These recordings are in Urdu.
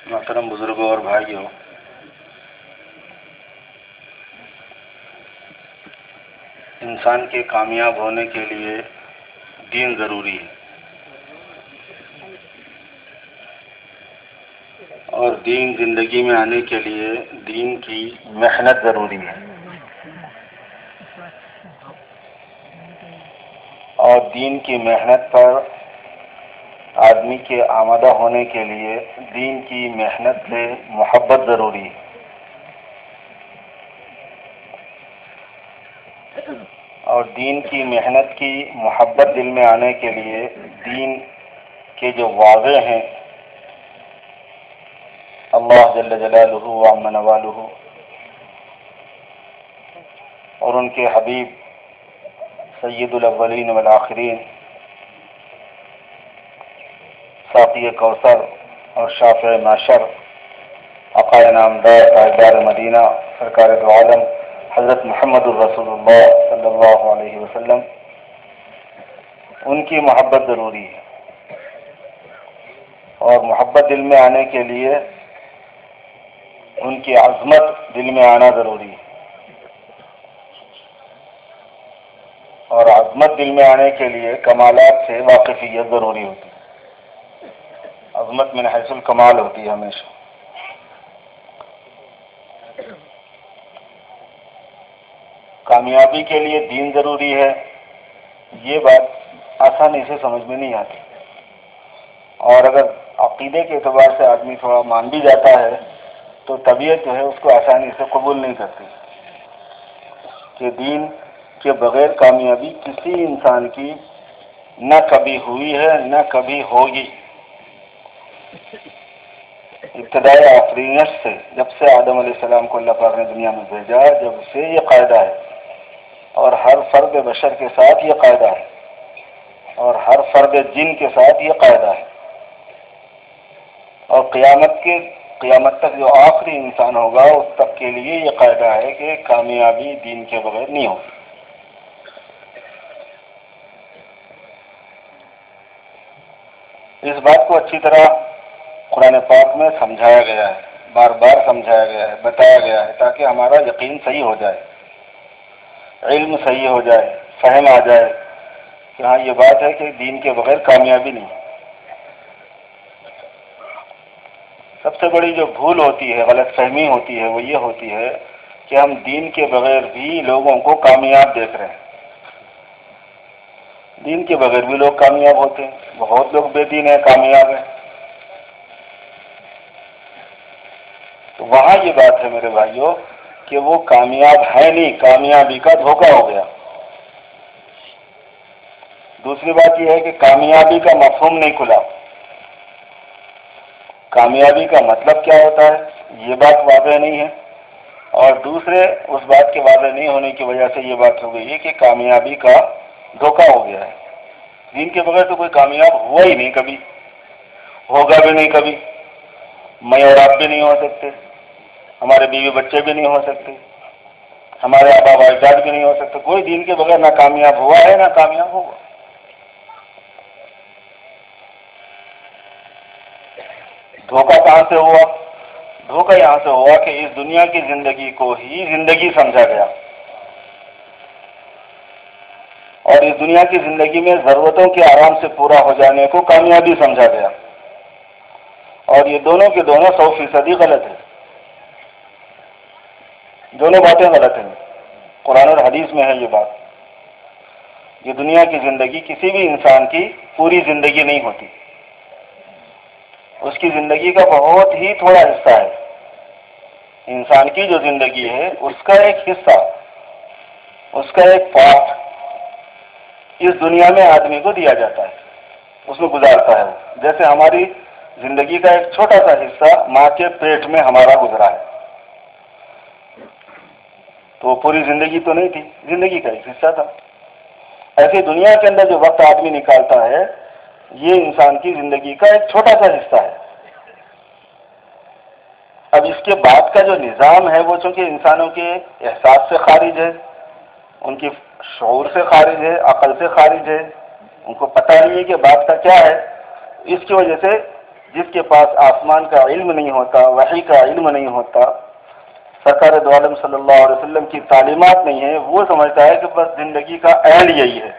محترم بزرگوں اور بھائیوں، انسان کے کامیاب ہونے کے لیے دین ضروری ہے، اور دین زندگی میں آنے کے لیے دین کی محنت ضروری ہے، اور دین کی محنت پر آدمی کے آمادہ ہونے کے لیے دین کی محنت سے محبت ضروری ہے، اور دین کی محنت کی محبت دل میں آنے کے لیے دین کے جو واضح ہیں اللہ جل جلالہ وعم نوالہ اور ان کے حبیب سید الاولین والآخرین ساقی کوثر اور شافع معشر آقا نامدار تاجدار مدینہ سرکار دو عالم حضرت محمد الرسول اللہ صلی اللہ علیہ وسلم، ان کی محبت ضروری ہے، اور محبت دل میں آنے کے لیے ان کی عظمت دل میں آنا ضروری ہے، اور عظمت دل میں آنے کے لیے کمالات سے واقفیت ضروری ہوتی ہے۔ عظمت من حیث الکمال ہوتی ہے ہمیشہ۔ کامیابی کے لیے دین ضروری ہے، یہ بات آسانی سے سمجھ میں نہیں آتی، اور اگر عقیدے کے اعتبار سے آدمی تھوڑا مان بھی جاتا ہے تو طبیعت جو ہے اس کو آسانی سے قبول نہیں کرتی کہ دین کے بغیر کامیابی کسی انسان کی نہ کبھی ہوئی ہے نہ کبھی ہوگی۔ ابتدائی آفرینش سے، جب سے آدم علیہ السلام کو اللہ پاک نے دنیا میں بھیجا، جب سے یہ قاعدہ ہے، اور ہر فرد بشر کے ساتھ یہ قاعدہ ہے، اور ہر فرد جن کے ساتھ یہ قاعدہ ہے، اور قیامت تک جو آخری انسان ہوگا اس تک کے لیے یہ قاعدہ ہے کہ کامیابی دین کے بغیر نہیں ہوگی۔ اس بات کو اچھی طرح قرآن پاک میں سمجھایا گیا ہے، بار بار سمجھایا گیا ہے، بتایا گیا ہے، تاکہ ہمارا یقین صحیح ہو جائے، علم صحیح ہو جائے، فہم آ جائے کہ ہاں یہ بات ہے کہ دین کے بغیر کامیابی نہیں۔ سب سے بڑی جو بھول ہوتی ہے، غلط فہمی ہوتی ہے، وہ یہ ہوتی ہے کہ ہم دین کے بغیر بھی لوگوں کو کامیاب دیکھ رہے ہیں۔ دین کے بغیر بھی لوگ کامیاب ہوتے ہیں، بہت لوگ بے دین ہیں کامیاب ہیں۔ تو وہاں یہ بات ہے میرے بھائیوں کہ وہ کامیاب ہے نہیں، کامیابی کا دھوکہ ہو گیا۔ دوسری بات یہ ہے کہ کامیابی کا مفہوم نہیں کھلا، کامیابی کا مطلب کیا ہوتا ہے یہ بات واضح نہیں ہے، اور دوسرے اس بات کے واضح نہیں ہونے کی وجہ سے یہ بات ہو گئی ہے کہ کامیابی کا دھوکہ ہو گیا ہے۔ دین کے بغیر تو کوئی کامیاب ہوا ہی نہیں، کبھی ہوگا بھی نہیں، کبھی میں اور آپ بھی نہیں ہو سکتے، ہمارے بیوی بچے بھی نہیں ہو سکتے، ہمارے آبا و اجداد بھی نہیں ہو سکتے، کوئی دین کے بغیر نہ کامیاب ہوا ہے نہ کامیاب ہوگا۔ دھوکہ کہاں سے ہوا؟ دھوکہ یہاں سے ہوا کہ اس دنیا کی زندگی کو ہی زندگی سمجھا گیا، اور اس دنیا کی زندگی میں ضرورتوں کے آرام سے پورا ہو جانے کو کامیابی سمجھا گیا، اور یہ دونوں کے دونوں 100% غلط ہے، دونوں باتیں غلط ہیں۔ قرآن اور حدیث میں ہے یہ بات۔ یہ دنیا کی زندگی کسی بھی انسان کی پوری زندگی نہیں ہوتی، اس کی زندگی کا بہت ہی تھوڑا حصہ ہے۔ انسان کی جو زندگی ہے اس کا ایک حصہ، اس کا ایک پارٹ اس دنیا میں آدمی کو دیا جاتا ہے، اس میں گزارتا ہے وہ، جیسے ہماری زندگی کا ایک چھوٹا سا حصہ ماں کے پیٹ میں ہمارا گزرا ہے، تو وہ پوری زندگی تو نہیں تھی، زندگی کا ایک حصہ تھا۔ ایسے دنیا کے اندر جو وقت آدمی نکالتا ہے یہ انسان کی زندگی کا ایک چھوٹا سا حصہ ہے۔ اب اس کے بعد کا جو نظام ہے وہ چونکہ انسانوں کے احساس سے خارج ہے، ان کی شعور سے خارج ہے، عقل سے خارج ہے، ان کو پتہ نہیں ہے کہ بات کا کیا ہے، اس کی وجہ سے جس کے پاس آسمان کا علم نہیں ہوتا، وحی کا علم نہیں ہوتا، سرکار دو عالم صلی اللہ علیہ وسلم کی تعلیمات نہیں ہے، وہ سمجھتا ہے کہ بس زندگی کا اینڈ یہی ہے،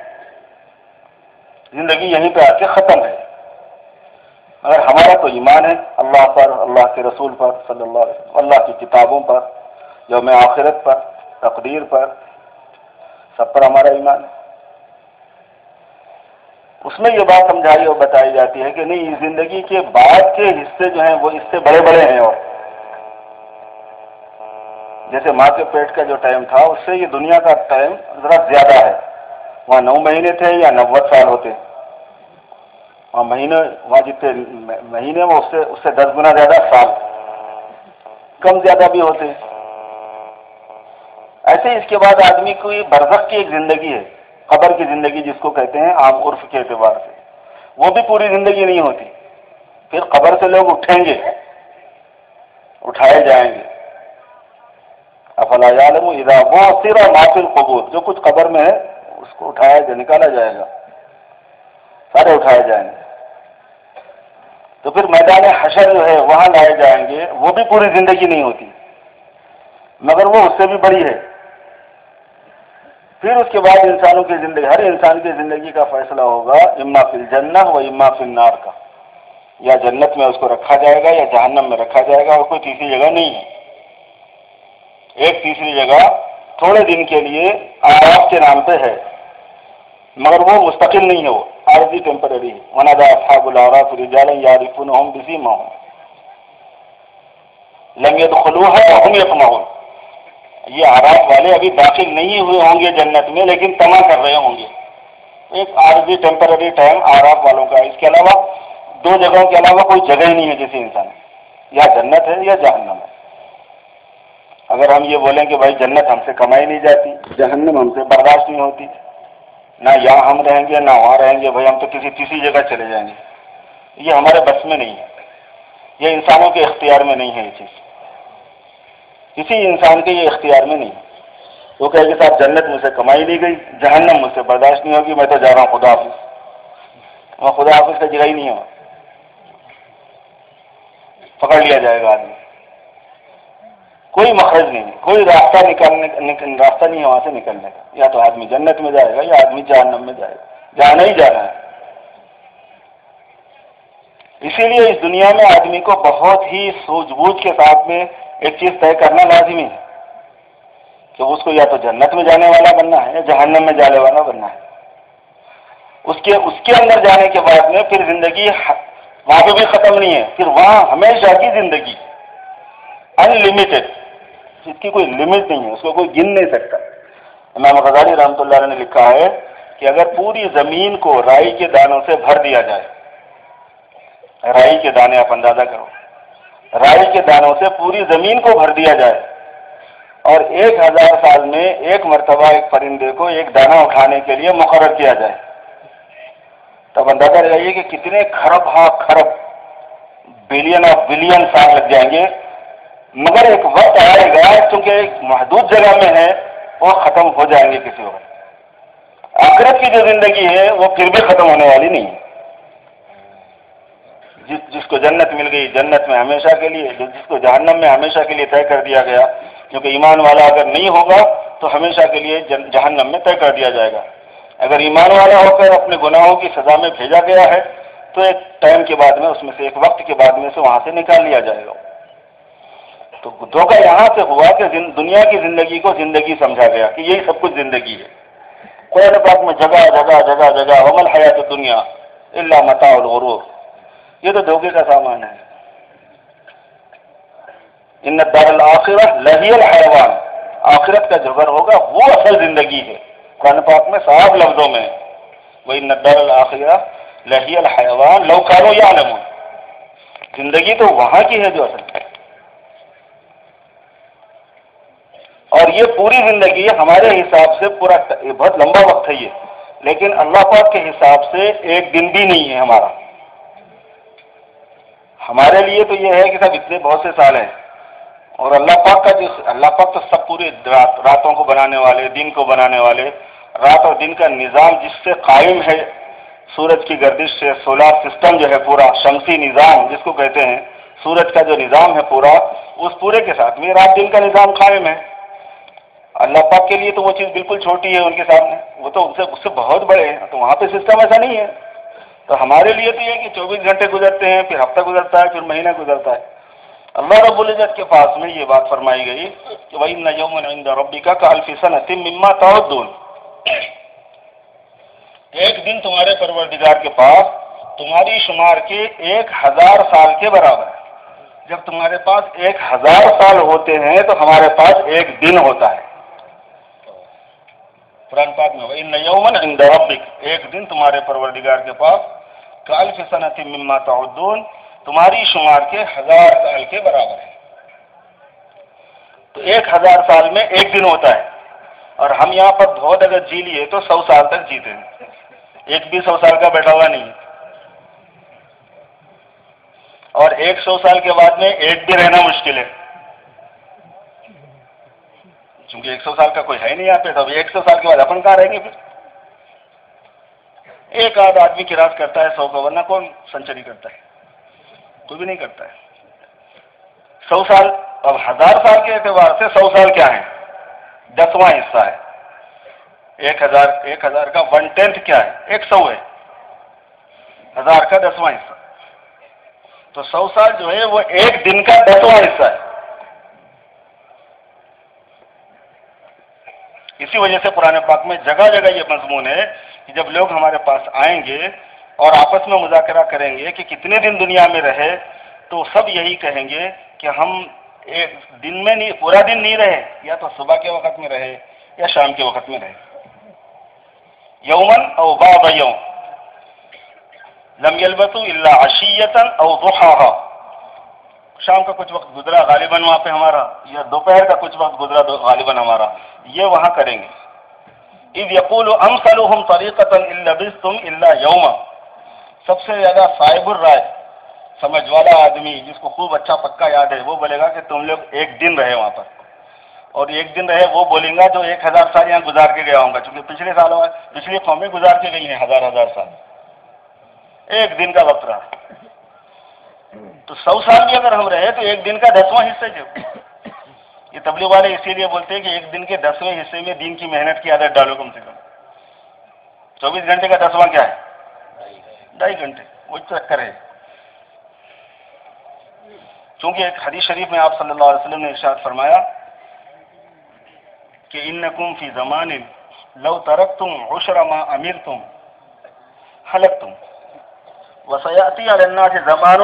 زندگی یہیں پہ آ کے ختم ہے۔ مگر ہمارا تو ایمان ہے اللہ پر، اللہ کے رسول پر صلی اللہ علیہ وسلم، اللہ کی کتابوں پر، یوم آخرت پر، تقدیر پر، سب پر ہمارا ایمان ہے۔ اس میں یہ بات سمجھائی اور بتائی جاتی ہے کہ نہیں، زندگی کے بعد کے حصے جو ہیں وہ اس سے بڑے بڑے ہیں، اور جیسے ماں کے پیٹ کا جو ٹائم تھا اس سے یہ دنیا کا ٹائم ذرا زیادہ ہے۔ وہاں 9 مہینے تھے یا 90 سال ہوتے، وہاں مہینے، وہاں جتنے مہینے وہ اس سے 10 گنا زیادہ سال، کم زیادہ بھی ہوتے۔ ایسے اس کے بعد آدمی کو یہ برزخ کی ایک زندگی ہے، قبر کی زندگی جس کو کہتے ہیں عام عرف کے اعتبار سے، وہ بھی پوری زندگی نہیں ہوتی۔ پھر قبر سے لوگ اٹھیں گے، اٹھائے جائیں گے۔ افلا یعلم اذا بعثر ما فی القبور، جو کچھ قبر میں ہے اس کو اٹھایا جائے، نکالا جائے گا، سارے اٹھائے جائیں گے۔ تو پھر میدان حشر جو ہے وہاں لائے جائیں گے، وہ بھی پوری زندگی نہیں ہوتی، مگر وہ اس سے بھی بڑی ہے۔ پھر اس کے بعد انسانوں کی زندگی، ہر انسان کی زندگی کا فیصلہ ہوگا اما فی الجنہ و اما فی النار کا، یا جنت میں اس کو رکھا جائے گا یا جہنم میں رکھا جائے گا، اور کوئی تیسری جگہ نہیں ہے۔ ایک تیسری جگہ تھوڑے دن کے لیے آراف کے نام پہ ہے، مگر وہ مستقل نہیں ہے، وہ عارضی ٹیمپرری ہے۔ ونادى اصحاب الاعراف رجالا يعرفونهم بسيماهم لم يدخلوها وهم يطمعون، یہ آراف والے ابھی داخل نہیں ہوئے ہوں گے جنت میں، لیکن طمع کر رہے ہوں گے۔ ایک عارضی ٹیمپرری ٹائم آراف والوں کا، اس کے علاوہ 2 جگہوں کے علاوہ کوئی جگہ ہی نہیں ہے کسی انسان، یا جنت ہے یا جہنم ہے۔ اگر ہم یہ بولیں کہ بھائی جنت ہم سے کمائی نہیں جاتی، جہنم ہم سے برداشت نہیں ہوتی، نہ یہاں ہم رہیں گے نہ وہاں رہیں گے، بھائی ہم تو کسی تیسری جگہ چلے جائیں گے، یہ ہمارے بس میں نہیں ہے، یہ انسانوں کے اختیار میں نہیں ہے، یہ چیز کسی انسان کے یہ اختیار میں نہیں ہے۔ وہ کہے کہ صاحب جنت مجھ سے کمائی نہیں گئی، جہنم مجھ سے برداشت نہیں ہوگی، میں تو جا رہا ہوں خدا حافظ، وہاں خدا حافظ کا جگہ ہی نہیں ہوا، پکڑ لیا جائے گا آدمی، کوئی مخرج نہیں، کوئی راستہ راستہ نہیں ہے وہاں سے نکلنے کا، یا تو آدمی جنت میں جائے گا یا آدمی جہنم میں جائے گا، جانا ہی جانا ہے۔ اسی لیے اس دنیا میں آدمی کو بہت ہی سوجھ بوجھ کے ساتھ میں ایک چیز طے کرنا لازمی ہے کہ اس کو یا تو جنت میں جانے والا بننا ہے یا جہنم میں جانے والا بننا ہے۔ اس کے اندر جانے کے بعد میں پھر زندگی وہاں پہ بھی ختم نہیں ہے، پھر وہاں ہمیشہ کی زندگی ان لمیٹڈ، اس کی کوئی لمٹ نہیں ہے، اس کو کوئی گن نہیں سکتا۔ امام غزالی رحمۃ اللہ علیہ نے لکھا ہے کہ اگر پوری زمین کو رائی کے دانوں سے بھر دیا جائے، رائی کے دانے آپ اندازہ کرو، رائی کے دانوں سے پوری زمین کو بھر دیا جائے، اور 1000 سال میں ایک مرتبہ ایک پرندے کو ایک دانہ اٹھانے کے لیے مقرر کیا جائے، تب اندازہ لگائیے کہ کتنے خرب بلین آف بلین سال لگ جائیں گے۔ مگر ایک وقت آئے گا، چونکہ ایک محدود جگہ میں ہے، وہ ختم ہو جائیں گے کسی وقت۔ آخرت کی جو زندگی ہے وہ پھر بھی ختم ہونے والی نہیں ہے۔ جس کو جنت مل گئی جنت میں ہمیشہ کے لیے، جس کو جہنم میں ہمیشہ کے لیے طے کر دیا گیا، کیونکہ ایمان والا اگر نہیں ہوگا تو ہمیشہ کے لیے جہنم میں طے کر دیا جائے گا۔ اگر ایمان والا ہو کر اپنے گناہوں کی سزا میں بھیجا گیا ہے تو ایک ٹائم کے بعد میں، اس میں سے ایک وقت کے بعد میں سے وہاں سے نکال لیا جائے گا۔ تو دھوکہ یہاں سے ہوا کہ دنیا کی زندگی کو زندگی سمجھا گیا کہ یہی سب کچھ زندگی ہے۔ قرآن پاک میں جگہ جگہ جگہ جگہ ومل حیات الدنیا الا متاع الغرور، یہ تو دھوکے کا سامان ہے۔ ان الدار الآخرہ لہی الحیوان، آخرت کا جو گھر ہوگا وہ اصل زندگی ہے۔ قرآن پاک میں صاف لفظوں میں وَإِنَّ الدَّارَ الْآخِرَةَ لَهِيَ الْحَيَوَانُ لَوْ كَانُوا يَعْلَمُونَ، زندگی تو وہاں کی ہے جو اصل ہے۔ اور یہ پوری زندگی ہمارے حساب سے پورا بہت لمبا وقت ہے یہ، لیکن اللہ پاک کے حساب سے ایک دن بھی نہیں ہے ہمارا۔ ہمارے لیے تو یہ ہے کہ صاحب اتنے بہت سے سال ہیں، اور اللہ پاک تو سب پورے راتوں کو بنانے والے، دن کو بنانے والے، رات اور دن کا نظام جس سے قائم ہے، سورج کی گردش سے سولار سسٹم جو ہے پورا شمسی نظام جس کو کہتے ہیں، سورج کا جو نظام ہے پورا، اس پورے کے ساتھ میں رات دن کا نظام قائم ہے۔ اللہ پاک کے لیے تو وہ چیز بالکل چھوٹی ہے ان کے سامنے، وہ تو اس سے بہت بڑے ہیں، تو وہاں پہ سسٹم ایسا نہیں ہے۔ تو ہمارے لیے تو یہ کہ 24 گھنٹے گزرتے ہیں، پھر ہفتہ گزرتا ہے، پھر مہینہ گزرتا ہے۔ اللہ رب العزت کے پاس میں یہ بات فرمائی گئی کہ وَإِنَّ يَوْمًا عِندَ رَبِّكَ كَأَلْفِ سَنَةٍ مِّمَّا تَعُدُّونَ، ایک دن تمہارے پروردگار کے پاس تمہاری شمار کے 1000 سال کے برابر ہے۔ جب تمہارے پاس 1000 سال ہوتے ہیں تو ہمارے پاس ایک دن ہوتا ہے۔ قرآن پاک میں وَإِنَّ يَوْمًا عِندَ رَبِّكَ، ایک دن تمہارے پروردگار کے پاس كَأَلْفِ سَنَةٍ مِّمَّا تَعُدُّونَ، تمہاری شمار کے 1000 سال کے برابر ہے۔ تو 1000 سال میں ایک دن ہوتا ہے، اور ہم یہاں پر بہت اگر جی لیے تو 100 سال تک جیتے ہیں، ایک بھی 100 سال کا بیٹھا ہوا نہیں ہے، اور 100 سال کے بعد میں ایک بھی رہنا مشکل ہے، چونکہ 100 سال کا کوئی ہے نہیں یہاں پہ، تو 100 سال کے بعد اپن کہاں رہیں گے پھر؟ ایک آدھ آدمی کراس کرتا ہے 100 کا، ورنہ کون سنچری کرتا ہے؟ کوئی بھی نہیں کرتا ہے۔ 100 سال، اب 1000 سال کے اعتبار سے 100 سال کیا ہے؟ 10واں حصہ ہے۔ 1000 کا 1/10 کیا ہے؟ 100 ہے، 1000 کا 10واں حصہ، تو 100 سال جو ہے وہ ایک دن کا 10واں حصہ ہے۔ اسی وجہ سے قرآن پاک میں جگہ جگہ یہ مضمون ہے کہ جب لوگ ہمارے پاس آئیں گے اور آپس میں مذاکرہ کریں گے کہ کتنے دن دنیا میں رہے، تو سب یہی کہیں گے کہ ہم ایک دن میں نہیں، پورا دن نہیں رہے، یا تو صبح کے وقت میں رہے یا شام کے وقت میں رہے، یومن او بعض یوم لم یلبثوا الا عشیۃ او ضحاہا، شام کا کچھ وقت گزرا غالباً وہاں پہ ہمارا، یا دوپہر کا کچھ وقت گزرا غالباً ہمارا، یہ وہاں کریں گے۔ اذ یقول امثلهم طریقۃ ان لبثتم الا یوما، سب سے زیادہ صاحب الرائے، سمجھ والا آدمی جس کو خوب اچھا پکا یاد ہے، وہ بولے گا کہ تم لوگ ایک دن رہے وہاں پر، اور ایک دن رہے وہ بولیں گا جو 1000 سال یہاں گزار کے گیا ہوں گا، چونکہ پچھلے سالوں میں پچھلی قومیں گزار کے گئی ہیں 1000 سال، ایک دن کا وقت رہا، تو 100 سال بھی اگر ہم رہے تو ایک دن کا 10واں حصہ جو، یہ تبلیغ والے اسی لیے بولتے ہیں کہ ایک دن کے 10ویں حصے میں دین کی محنت کی عادت ڈالو کم سے کم۔ 24 گھنٹے کا 10واں کیا ہے؟ 2.5 گھنٹے، وہ چکر ہے۔ چونکہ ایک حدیث شریف میں آپ صلی اللہ علیہ وسلم نے ارشاد فرمایا کہ انکم فی زمان لو ترکتم عشر ما امرتم ہلکتم وسیأتی علی الناس زمان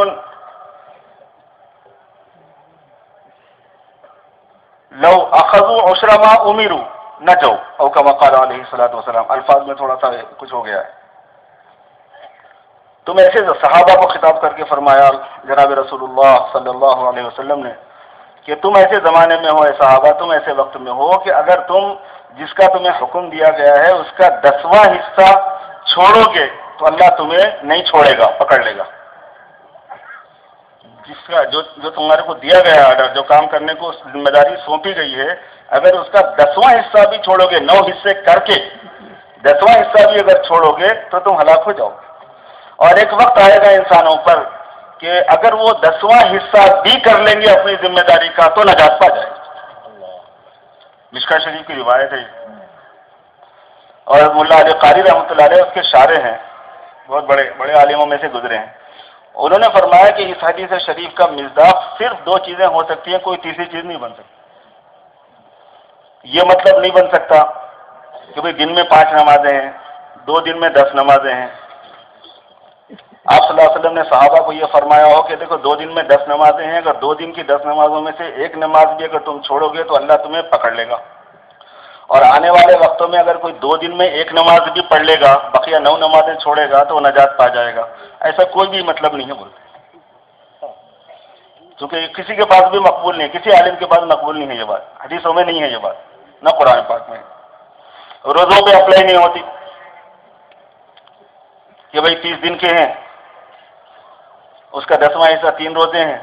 لو اخذوا عشر ما امروا نجوا، او کما قال علیہ الصلوۃ والسلام، الفاظ میں تھوڑا سا کچھ ہو گیا ہے۔ تم ایسے صحابہ کو خطاب کر کے فرمایا جناب رسول اللہ صلی اللہ علیہ وسلم نے کہ تم ایسے زمانے میں ہو، اے صحابہ تم ایسے وقت میں ہو کہ اگر تم جس کا تمہیں حکم دیا گیا ہے اس کا 10واں حصہ چھوڑو گے تو اللہ تمہیں نہیں چھوڑے گا، پکڑ لے گا۔ جس کا جو تمہارے کو دیا گیا آرڈر، جو کام کرنے کو ذمہ داری سونپی گئی ہے، اگر اس کا 10واں حصہ بھی چھوڑو گے، 9 حصے کر کے 10واں حصہ بھی اگر چھوڑو گے تو تم ہلاک ہو جاؤ گے۔ اور ایک وقت آئے گا انسانوں پر کہ اگر وہ 10واں حصہ بھی کر لیں گے اپنی ذمہ داری کا تو نجات پا جائے گا۔ مشکا شریف کی روایت ہے، اور ملا علی قاری رحمۃ اللہ علیہ اس کے شارح ہیں، بہت بڑے عالموں میں سے گزرے ہیں۔ انہوں نے فرمایا کہ اس حدیث شریف کا مصداق صرف 2 چیزیں ہو سکتی ہیں، کوئی تیسری چیز نہیں بن سکتی۔ یہ مطلب نہیں بن سکتا کہ بھئی دن میں 5 نمازیں ہیں، 2 دن میں 10 نمازیں ہیں۔ آپ صلی اللہ علیہ وسلم نے صحابہ کو یہ فرمایا ہو کہ دیکھو 2 دن میں 10 نمازیں ہیں، اگر 2 دن کی 10 نمازوں میں سے ایک نماز بھی اگر تم چھوڑو گے تو اللہ تمہیں پکڑ لے گا، اور آنے والے وقتوں میں اگر کوئی 2 دن میں ایک نماز بھی پڑھ لے گا، بقیہ 9 نمازیں چھوڑے گا تو وہ نجات پا جائے گا۔ ایسا کوئی بھی مطلب نہیں ہے بولتے، کیونکہ کسی کے پاس بھی مقبول نہیں، کسی عالم کے پاس مقبول نہیں ہے یہ بات، حدیثوں میں نہیں ہے یہ بات، نہ قرآن پاک میں، روزوں پہ اپلائی نہیں ہوتی کہ بھئی 30 دن کے ہیں، اس کا 10واں حصہ 3 روزے ہیں۔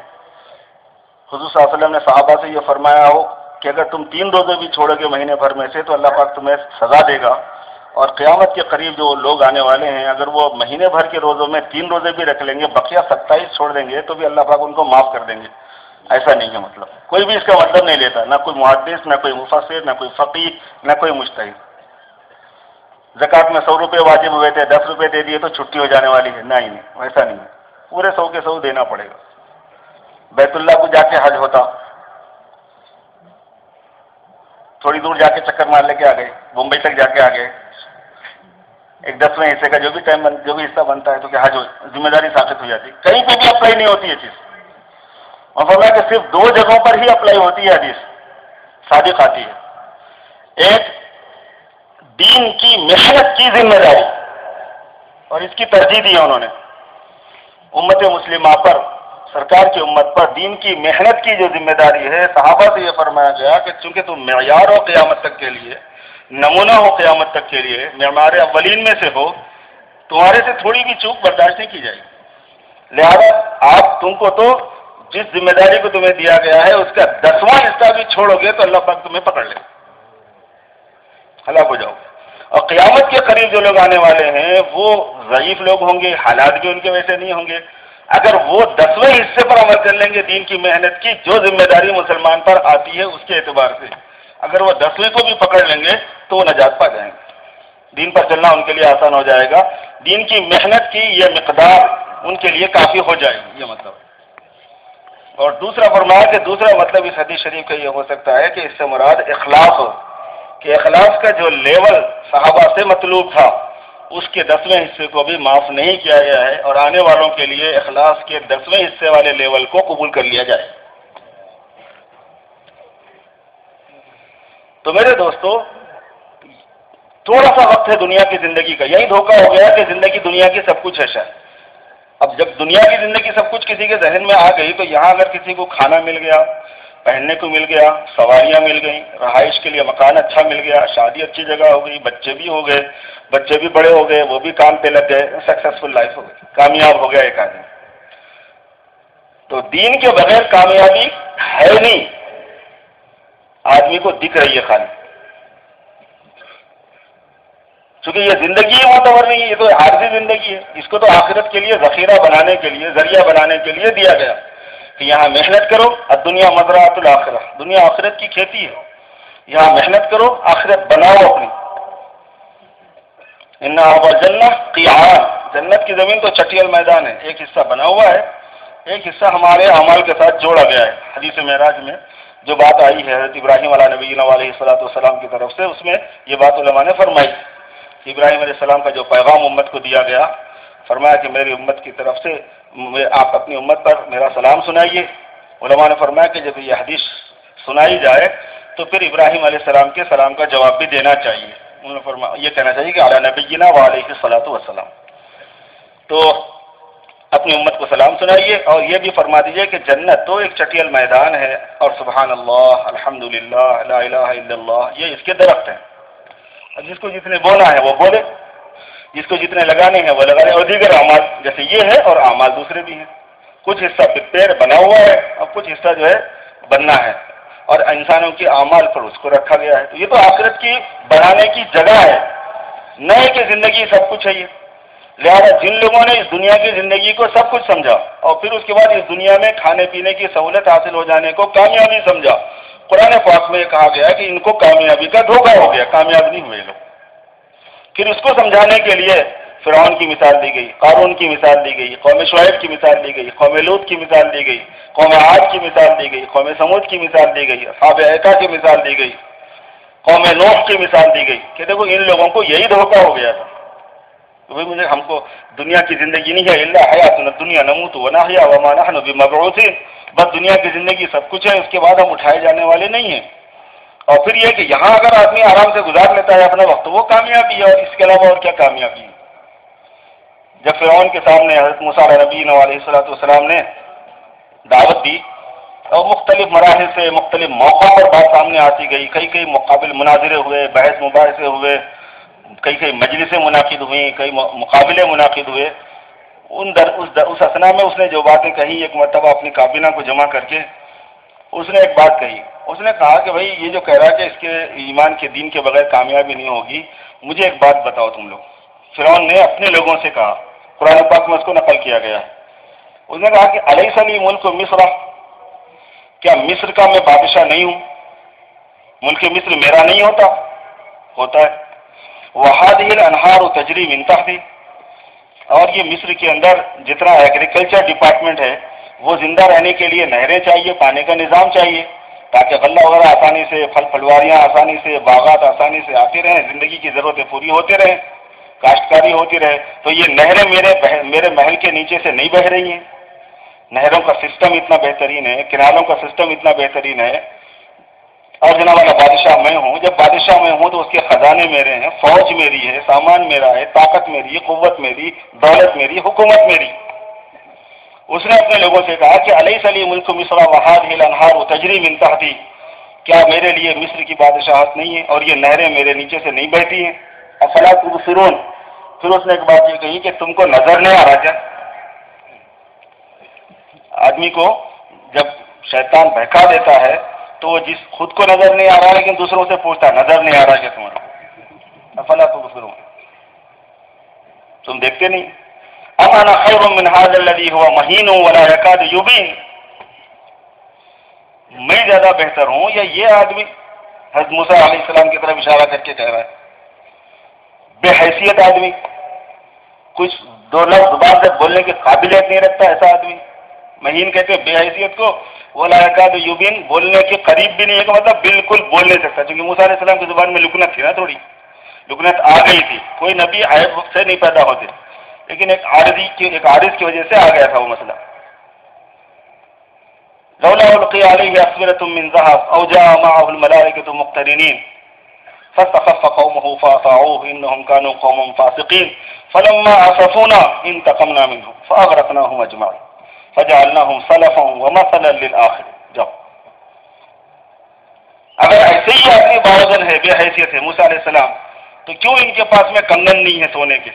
حضور صلی اللہ علیہ وسلم نے صحابہ سے یہ فرمایا ہو کہ اگر تم 3 روزے بھی چھوڑو گے مہینے بھر میں سے تو اللہ پاک تمہیں سزا دے گا، اور قیامت کے قریب جو لوگ آنے والے ہیں اگر وہ مہینے بھر کے روزوں میں 3 روزے بھی رکھ لیں گے، بقیہ 27 چھوڑ دیں گے تو بھی اللہ پاک ان کو معاف کر دیں گے. ایسا نہیں ہے. مطلب کوئی بھی اس کا مطلب نہیں لیتا، نہ کوئی محدث، نہ کوئی مفسر، نہ کوئی فقیہ، نہ کوئی مجتہد. زکوٰۃ میں 100 روپے واجب ہوئے تھے، 10 روپے دے دیے تو چھٹی ہو جانے والی ہے. نہیں، ویسا نہیں ہے. پورے 100 کے 100 دینا پڑے گا. بیت اللہ کو جا کے حج ہوتا، تھوڑی دور جا کے چکر مار لے کے آ گئے، بمبئی تک جا کے آ گئے، ایک 10ویں حصے کا جو بھی حصہ بنتا ہے تو کیا حج ذمہ داری ثابت ہو جاتی. کہیں پہ بھی اپلائی نہیں ہوتی یہ چیز. اور فرمایا کہ صرف 2 جگہوں پر ہی اپلائی ہوتی ہے حدیث صادق آتی ہے. ایک دین کی محنت کی ذمہ داری، اور اس کی ترجیح دی ہے انہوں نے امت مسلمہ پر، سرکار کی امت پر دین کی محنت کی جو ذمہ داری ہے. صحابہ سے یہ فرمایا گیا کہ چونکہ تم معیار ہو قیامت تک کے لیے، نمونہ ہو قیامت تک کے لیے، معمار اولین میں سے ہو، تمہارے سے تھوڑی بھی چوک برداشت نہیں کی جائے گی. لہذا آپ تم کو تو جس ذمہ داری کو تمہیں دیا گیا ہے اس کا 10واں حصہ بھی چھوڑو گے تو اللہ پاک تمہیں پکڑ لے، ہلاک ہو جاؤ. اور قیامت کے قریب جو لوگ آنے والے ہیں وہ ضعیف لوگ ہوں گے، حالات بھی ان کے ویسے نہیں ہوں گے. اگر وہ 10ویں حصے پر عمل کر لیں گے دین کی محنت کی جو ذمہ داری مسلمان پر آتی ہے اس کے اعتبار سے، اگر وہ 10ویں کو بھی پکڑ لیں گے تو وہ نجات پا جائیں گے. دین پر چلنا ان کے لیے آسان ہو جائے گا. دین کی محنت کی یہ مقدار ان کے لیے کافی ہو جائے گی، یہ مطلب. اور دوسرا فرمایا کہ دوسرا مطلب اس حدیث شریف کا یہ ہو سکتا ہے کہ اس سے مراد اخلاص ہو، کہ اخلاص کا جو لیول صحابہ سے مطلوب تھا اس کے 10ویں حصے کو بھی معاف نہیں کیا گیا ہے، اور آنے والوں کے لیے اخلاص کے 10ویں حصے والے لیول کو قبول کر لیا جائے. تو میرے دوستو، تھوڑا سا وقت ہے دنیا کی زندگی کا. یہی دھوکہ ہو گیا کہ زندگی دنیا کی سب کچھ ہے شاید. اب جب دنیا کی زندگی سب کچھ کسی کے ذہن میں آ گئی تو یہاں اگر کسی کو کھانا مل گیا، پہننے کو مل گیا، سواریاں مل گئیں، رہائش کے لیے مکان اچھا مل گیا، شادی اچھی جگہ ہو گئی، بچے بھی ہو گئے، بچے بھی بڑے ہو گئے، وہ بھی کام پہ لگ گئے، سکسیسفل لائف ہو گئی، کامیاب ہو گیا ایک آدمی. تو دین کے بغیر کامیابی ہے نہیں، آدمی کو دکھ رہی ہے خالی. چونکہ یہ زندگی ہی معتبر نہیں ہے، یہ تو عارضی زندگی ہے. اس کو تو آخرت کے لیے ذخیرہ بنانے کے لیے، ذریعہ بنانے کے لیے دیا گیا کہ یہاں محنت کرو. الدنیا مزرعۃ الآخرہ، دنیا آخرت کی کھیتی ہے. یہاں محنت کرو، آخرت بناؤ اپنی. ان جنہ قیعان، جنت کی زمین تو چٹیل میدان ہے. ایک حصہ بنا ہوا ہے، ایک حصہ ہمارے اعمال کے ساتھ جوڑا گیا ہے. حدیث معراج میں جو بات آئی ہے حضرت ابراہیم علیہ نبینا علیہ الصلوۃ والسلام کی طرف سے، اس میں یہ بات علماء نے فرمائی کہ ابراہیم علیہ السلام کا جو پیغام امت کو دیا گیا، فرمایا کہ میری امت کی طرف سے آپ اپنی امت پر میرا سلام سنائیے. علماء نے فرمایا کہ جب یہ حدیث سنائی جائے تو پھر ابراہیم علیہ السلام کے سلام کا جواب بھی دینا چاہیے. انہوں نے فرمایا یہ کہنا چاہیے کہ علی نبینا وعلیہ الصلوۃ والسلام. تو اپنی امت کو سلام سنائیے اور یہ بھی فرما دیجئے کہ جنت تو ایک چٹیل میدان ہے اور سبحان اللہ، الحمدللہ، لا الہ الا اللہ یہ اس کے درخت ہیں. اور جس کو جتنے بونا ہے وہ بولے، جس کو جتنے لگانے ہیں وہ لگانے. اور دیگر اعمال جیسے یہ ہے اور اعمال دوسرے بھی ہیں. کچھ حصہ پیڑ بنا ہوا ہے اور کچھ حصہ جو ہے بننا ہے، اور انسانوں کے اعمال پر اس کو رکھا گیا ہے. تو یہ تو آخرت کی بنانے کی جگہ ہے، نئے کی زندگی سب کچھ ہے یہ. لہذا جن لوگوں نے اس دنیا کی زندگی کو سب کچھ سمجھا اور پھر اس کے بعد اس دنیا میں کھانے پینے کی سہولت حاصل ہو جانے کو کامیابی سمجھا، قرآن پاک میں کہا گیا کہ ان کو کامیابی کا دھوکہ ہو گیا، کامیاب نہیں ہوئے لوگ. پھر اس کو سمجھانے کے لیے فرعون کی مثال دی گئی، قارون کی مثال دی گئی، قوم شعیب کی مثال دی گئی، قوم لوط کی مثال دی گئی، قوم عاد کی مثال دی گئی، قوم سمود کی مثال دی گئی، اصحاب ایکا کی مثال دی گئی، قوم نوح کی مثال دی گئی کہ دیکھو ان لوگوں کو یہی دھوکہ ہو گیا تھا. مجھے ہم کو دنیا کی زندگی نہیں ہے، الا حیاتنا الدنیا نموت ونحیا وما نحن بمبعوثین، بس دنیا کی زندگی سب کچھ ہے، اس کے بعد ہم اٹھائے جانے والے نہیں ہیں. اور پھر یہ کہ یہاں اگر آدمی آرام سے گزار لیتا ہے اپنا وقت وہ کامیابی ہے، اور اس کے علاوہ اور کیا کامیابی ہے. جب فرعون کے سامنے حضرت موسیٰ نبی علیہ الصلوۃ والسلام نے دعوت دی اور مختلف مراحل سے مختلف موقعوں پر بات سامنے آتی گئی، کئی مقابل مناظرے ہوئے، بحث مباحثے ہوئے، کئی مجلسیں منعقد ہوئیں، کئی مقابلے منعقد ہوئے. اس اثنا میں اس نے جو باتیں کہی، ایک مرتبہ اپنی کابینہ کو جمع کر کے اس نے ایک بات کہی اس نے کہا کہ بھائی یہ جو کہہ رہا ہے کہ اس کے ایمان کے دین کے بغیر کامیابی نہیں ہوگی، مجھے ایک بات بتاؤ تم لوگ۔ فرعون نے اپنے لوگوں سے کہا، قرآن پاک میں اس کو نقل کیا گیا ہے، اس نے کہا کہ الیس لی ملک مصر، کیا مصر کا میں بادشاہ نہیں ہوں؟ ملک مصر میرا نہیں ہوتا ہے۔ وہذہ الانہار تجری من تحتی، اور یہ مصر کے اندر جتنا ایگریکلچر ڈپارٹمنٹ ہے وہ زندہ رہنے کے لیے نہریں چاہیے، پانی کا نظام چاہیے تاکہ غلہ وغیرہ آسانی سے، پھل پھلواریاں آسانی سے، باغات آسانی سے آتے رہیں، زندگی کی ضرورتیں پوری ہوتے رہیں، کاشتکاری ہوتی رہے۔ تو یہ نہریں میرے محل کے نیچے سے نہیں بہہ رہی ہیں، نہروں کا سسٹم اتنا بہترین ہے، کناروں کا سسٹم اتنا بہترین ہے، اور جناب والا بادشاہ میں ہوں۔ جب بادشاہ میں ہوں تو اس کے خزانے میرے ہیں، فوج میری ہے، سامان میرا ہے، طاقت میری، قوت میری، دولت میری، حکومت میری۔ اس نے اپنے لوگوں سے کہا کہ الیس لی ملک مصر وہذہ الانہار تجری من تحتی، کیا میرے لیے مصر کی بادشاہت نہیں ہے اور یہ نہریں میرے نیچے سے نہیں بہتی ہیں؟ افلا تبصرون۔ پھر اس نے ایک بات یہ کہی کہ تم کو نظر نہیں آ رہا کیا؟ آدمی کو جب شیطان بہکا دیتا ہے تو وہ خود کو نظر نہیں آ رہا لیکن دوسروں سے پوچھتا ہے نظر نہیں آ رہا کیا تمہارا؟ افلا تبصرون، تم دیکھتے نہیں؟ ام انا خیر من هذا الذي هو مهین ولا يكاد يبین، میں زیادہ بہتر ہوں یا یہ آدمی؟ حضرت موسیٰ علیہ السلام کی طرف اشارہ کر کے کہہ رہا ہے، بے حیثیت آدمی، کچھ دو لفظ زبان سے بولنے کی قابلیت نہیں رکھتا ایسا آدمی۔ مہین کہتے بے حیثیت کو، ولا یکاد یبین، بولنے کے قریب بھی نہیں ہے، کہ مطلب بالکل بول نہیں سکتا، کیونکہ موسیٰ علیہ السلام کی زبان میں لکنت تھی نا، تھوڑی لکنت آ گئی تھی۔ کوئی نبی عیب سے نہیں پیدا ہوتے، لیکن ایک عارض کی وجہ سے آ گیا تھا وہ مسئلہ۔ لولا القی علیہ اسورۃ من ذہب او جاء معه الملائکۃ مقترنین فاستخف قومه فاطاعوه انهم كانوا قوما فاسقين فلما اسفونا انتقمنا منهم فاغرقناهم اجمعين فجعلناهم سلفا ومثلا للآخر۔ جاؤ، اگر ایسے ہی آدمی باوزن ہے، بے حیثیت ہے موسیٰ علیہ السلام، تو کیوں ان کے پاس میں کنگن نہیں ہے سونے کے؟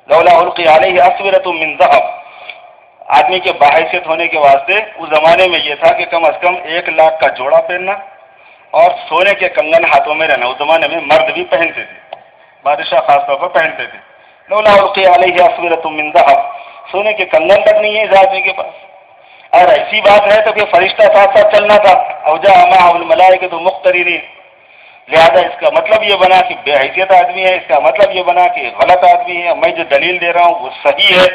لولا القی علیہ اسورۃ من ذہب، آدمی کے باحیثیت ہونے کے واسطے اس زمانے میں یہ تھا کہ کم از کم 1,00,000 کا جوڑا پہننا اور سونے کے کنگن ہاتھوں میں رہنا۔ اس زمانے میں مرد بھی پہنتے تھے، بادشاہ خاص طور پر پہنتے تھے۔ لولا القی علیہ اسورۃ من ذہب، سونے کے کنگن تک نہیں ہے اس آدمی کے پاس۔ اگر ایسی بات ہے تو پھر فرشتہ ساتھ ساتھ چلنا تھا، او جاء معه الملائکۃ مقترنین۔ لہذا اس کا مطلب یہ بنا کہ بے حیثیت آدمی ہے، اس کا مطلب یہ بنا کہ غلط آدمی ہے، میں جو دلیل دے رہا ہوں وہ صحیح ہے،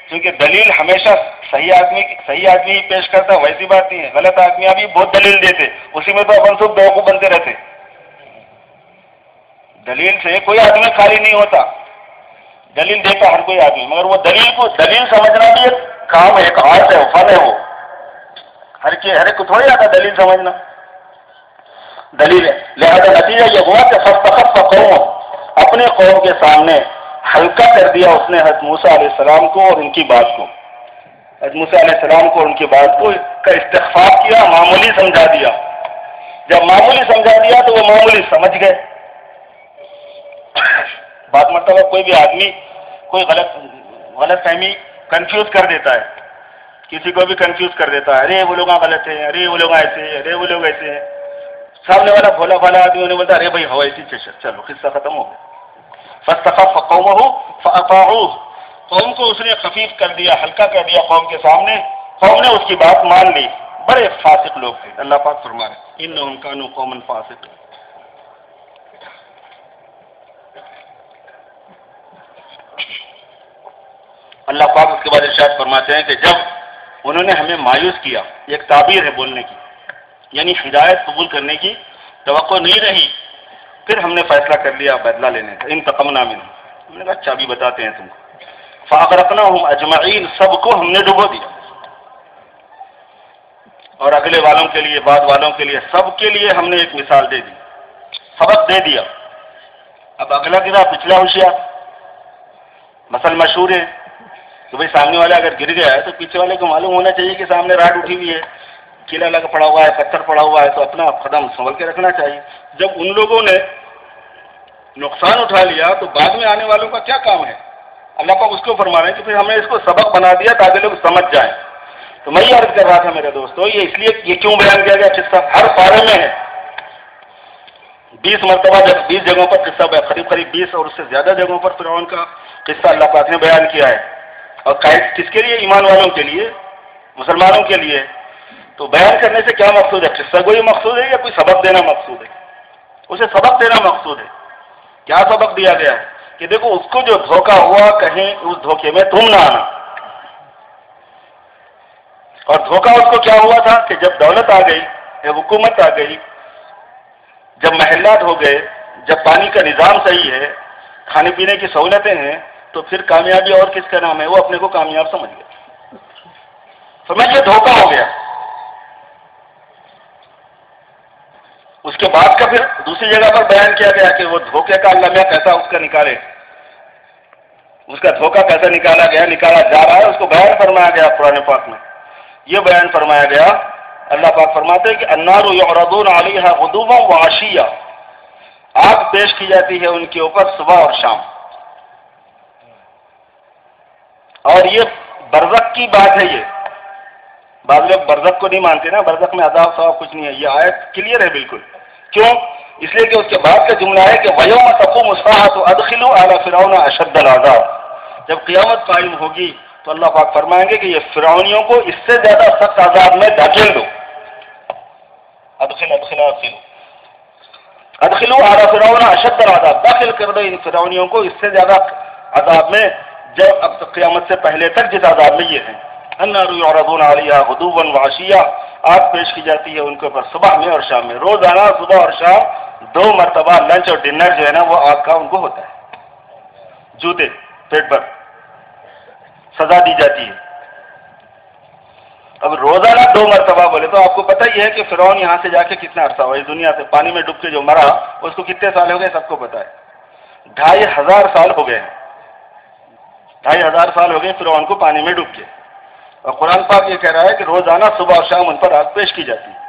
کیونکہ دلیل ہمیشہ صحیح آدمی ہی پیش کرتا، ویسی بات نہیں ہے۔ غلط آدمی ابھی بہت دلیل دیتے، اسی میں تو اپن سب بیوقوف بنتے رہتے۔ دلیل سے کوئی آدمی خالی نہیں ہوتا، دلیل دیتا ہر کوئی آدمی، مگر وہ دلیل سمجھنا بھی ایک کام ہے، ایک آرٹ ہے، فن ہے وہ۔ ہر ایک کو تھوڑی آتا دلیل سمجھنا، دلیل ہے۔ لہذا نتیجہ یہ ہوا کہ فاستخف قومہ، اپنے قوم کے سامنے ہلکا کر دیا اس نے حضرت موسیٰ علیہ السلام کو اور ان کی بات کو، حضرت موسیٰ علیہ السلام کو اور ان کی بات کو کا استخفاف کیا، معمولی سمجھا دیا۔ جب معمولی سمجھا دیا تو وہ معمولی سمجھ گئے۔ بات مطلب کوئی بھی آدمی کوئی غلط فہمی کنفیوز کر دیتا ہے، کسی کو بھی کنفیوز کر دیتا ہے، ارے وہ لوگ غلط ہیں، ارے وہ لوگ ایسے ہیں، ارے وہ لوگ ایسے ہیں۔ سامنے والا بھولا بھالا آدمی انہیں بولتا ارے بھائی ہو ایسی چلو قصہ ختم ہو گیا۔ فاستخف قومہ فاطاعوہ، قوم کو اس نے خفیف کر دیا، ہلکا کر دیا قوم کے سامنے، قوم نے اس کی بات مان لی۔ بڑے فاسق لوگ تھے، اللہ پاک فرما رہے انہم کانوا قوما فاسقین۔ اللہ پاک اس کے بعد ارشاد فرماتے ہیں کہ جب انہوں نے ہمیں مایوس کیا، ایک تعبیر ہے بولنے کی، یعنی ہدایت قبول کرنے کی توقع نہیں رہی، پھر ہم نے فیصلہ کر لیا بدلہ لینے کا، انتقمنا منہم، ہم نے کہا اچھا بھی بتاتے ہیں تم کو۔ فاغرقناہم اجمعین، سب کو ہم نے ڈبو دیا، اور اگلے والوں کے لیے، بعد والوں کے لیے، سب کے لیے ہم نے ایک مثال دے دی، سبق دے دیا۔ اب اگلا گرا پچھلا ہوشیار، مثل مشہور ہے کہ بھائی سامنے والا اگر گر گیا ہے تو پیچھے والے کو معلوم ہونا چاہیے کہ سامنے راڈ اٹھی ہوئی ہے، کیلا لگا پڑا ہوا ہے، پتھر پڑا ہوا ہے، تو اپنا قدم سنبھل کے رکھنا چاہیے۔ جب ان لوگوں نے نقصان اٹھا لیا تو بعد میں آنے والوں کا کیا کام ہے؟ اللہ پاک اس کو فرما رہے ہیں کہ پھر ہم نے اس کو سبق بنا دیا تاکہ لوگ سمجھ جائیں۔ تو میں یہ عرض کر رہا تھا میرے دوستوں، یہ اس لیے یہ کیوں بیان کیا گیا قصہ ہر پارے میں ہے، 20 مرتبہ جب 20 جگہوں پر قصہ قریب 20 اور اس سے زیادہ جگہوں پر فرعون کا قصہ اللہ پاک نے بیان کیا ہے، اور کس کے لیے؟ ایمان والوں کے لیے، مسلمانوں کے لیے۔ تو بیان کرنے سے کیا مقصود ہے؟ قصہ کوئی مقصود ہے یا کوئی سبق دینا مقصود ہے؟ اسے سبق دینا مقصود ہے۔ کیا سبق دیا گیا ہے؟ کہ دیکھو اس کو جو دھوکہ ہوا، کہیں اس دھوکے میں تم نہ آنا۔ اور دھوکہ اس کو کیا ہوا تھا کہ جب دولت آ گئی، جب حکومت آ گئی، جب محلات ہو گئے، جب پانی کا نظام صحیح ہے، کھانے پینے کی سہولتیں ہیں، تو پھر کامیابی اور کس کا نام ہے؟ وہ اپنے کو کامیاب سمجھ گیا، سمجھے دھوکہ ہو گیا۔ اس کے بعد کا پھر دوسری جگہ پر بیان کیا گیا کہ وہ دھوکے کا اللہ میاں کیسا اس کا نکالے، اس کا دھوکہ کیسا نکالا گیا، نکالا جا رہا ہے، اس کو بیان فرمایا گیا قرآن پاک میں۔ یہ بیان فرمایا گیا، اللہ پاک فرماتے ہیں کہ النار یعرضون علیہا غدوا وعشیا، آگ پیش کی جاتی ہے ان کے اوپر صبح اور شام۔ اور یہ برزخ کی بات ہے، یہ بعض لوگ برزخ کو نہیں مانتے نا، برزخ میں عذاب ثواب کچھ نہیں ہے، یہ آیت کلیئر ہے بالکل۔ کیوں؟ اس لیے کہ اس کے بعد کا جملہ ہے کہ وَيَوْمَ تَقُومُ السَّاعَةُ أَدْخِلُوا آلَ فِرْعَوْنَ أَشَدَّ الْعَذَابِ، جب قیامت قائم ہوگی تو اللہ پاک فرمائیں گے کہ یہ فرعونیوں کو اس سے زیادہ سخت عذاب میں دھکیل دو۔ ادخلوا آل فرعون اشد العذاب، داخل کر دو ان فرعونیوں کو اس سے زیادہ عذاب میں، جب اب تک قیامت سے پہلے تک جس عذاب میں یہ ہیں۔ النار یعرضون علیہا غدوا وعشیا، آگ پیش کی جاتی ہے ان کے اوپر صبح میں اور شام میں، روزانہ صبح اور شام 2 مرتبہ لنچ اور ڈنر جو ہے نا وہ آگ کا ان کو ہوتا ہے، جوتے پیٹ پر سزا دی جاتی ہے۔ اب روزانہ 2 مرتبہ بولے تو آپ کو پتہ ہی ہے کہ فرعون یہاں سے جا کے کتنا عرصہ ہوا، اس دنیا سے پانی میں ڈوب کے جو مرا اس کو کتنے سال ہو گئے سب کو پتہ ہے، 2500 سال ہو گئے ہیں، 2500 سال ہو گئے فرعون کو پانی میں ڈوب کے۔ اور قرآن پاک یہ کہہ رہا ہے کہ روزانہ صبح اور شام ان پر آگ پیش کی جاتی ہے۔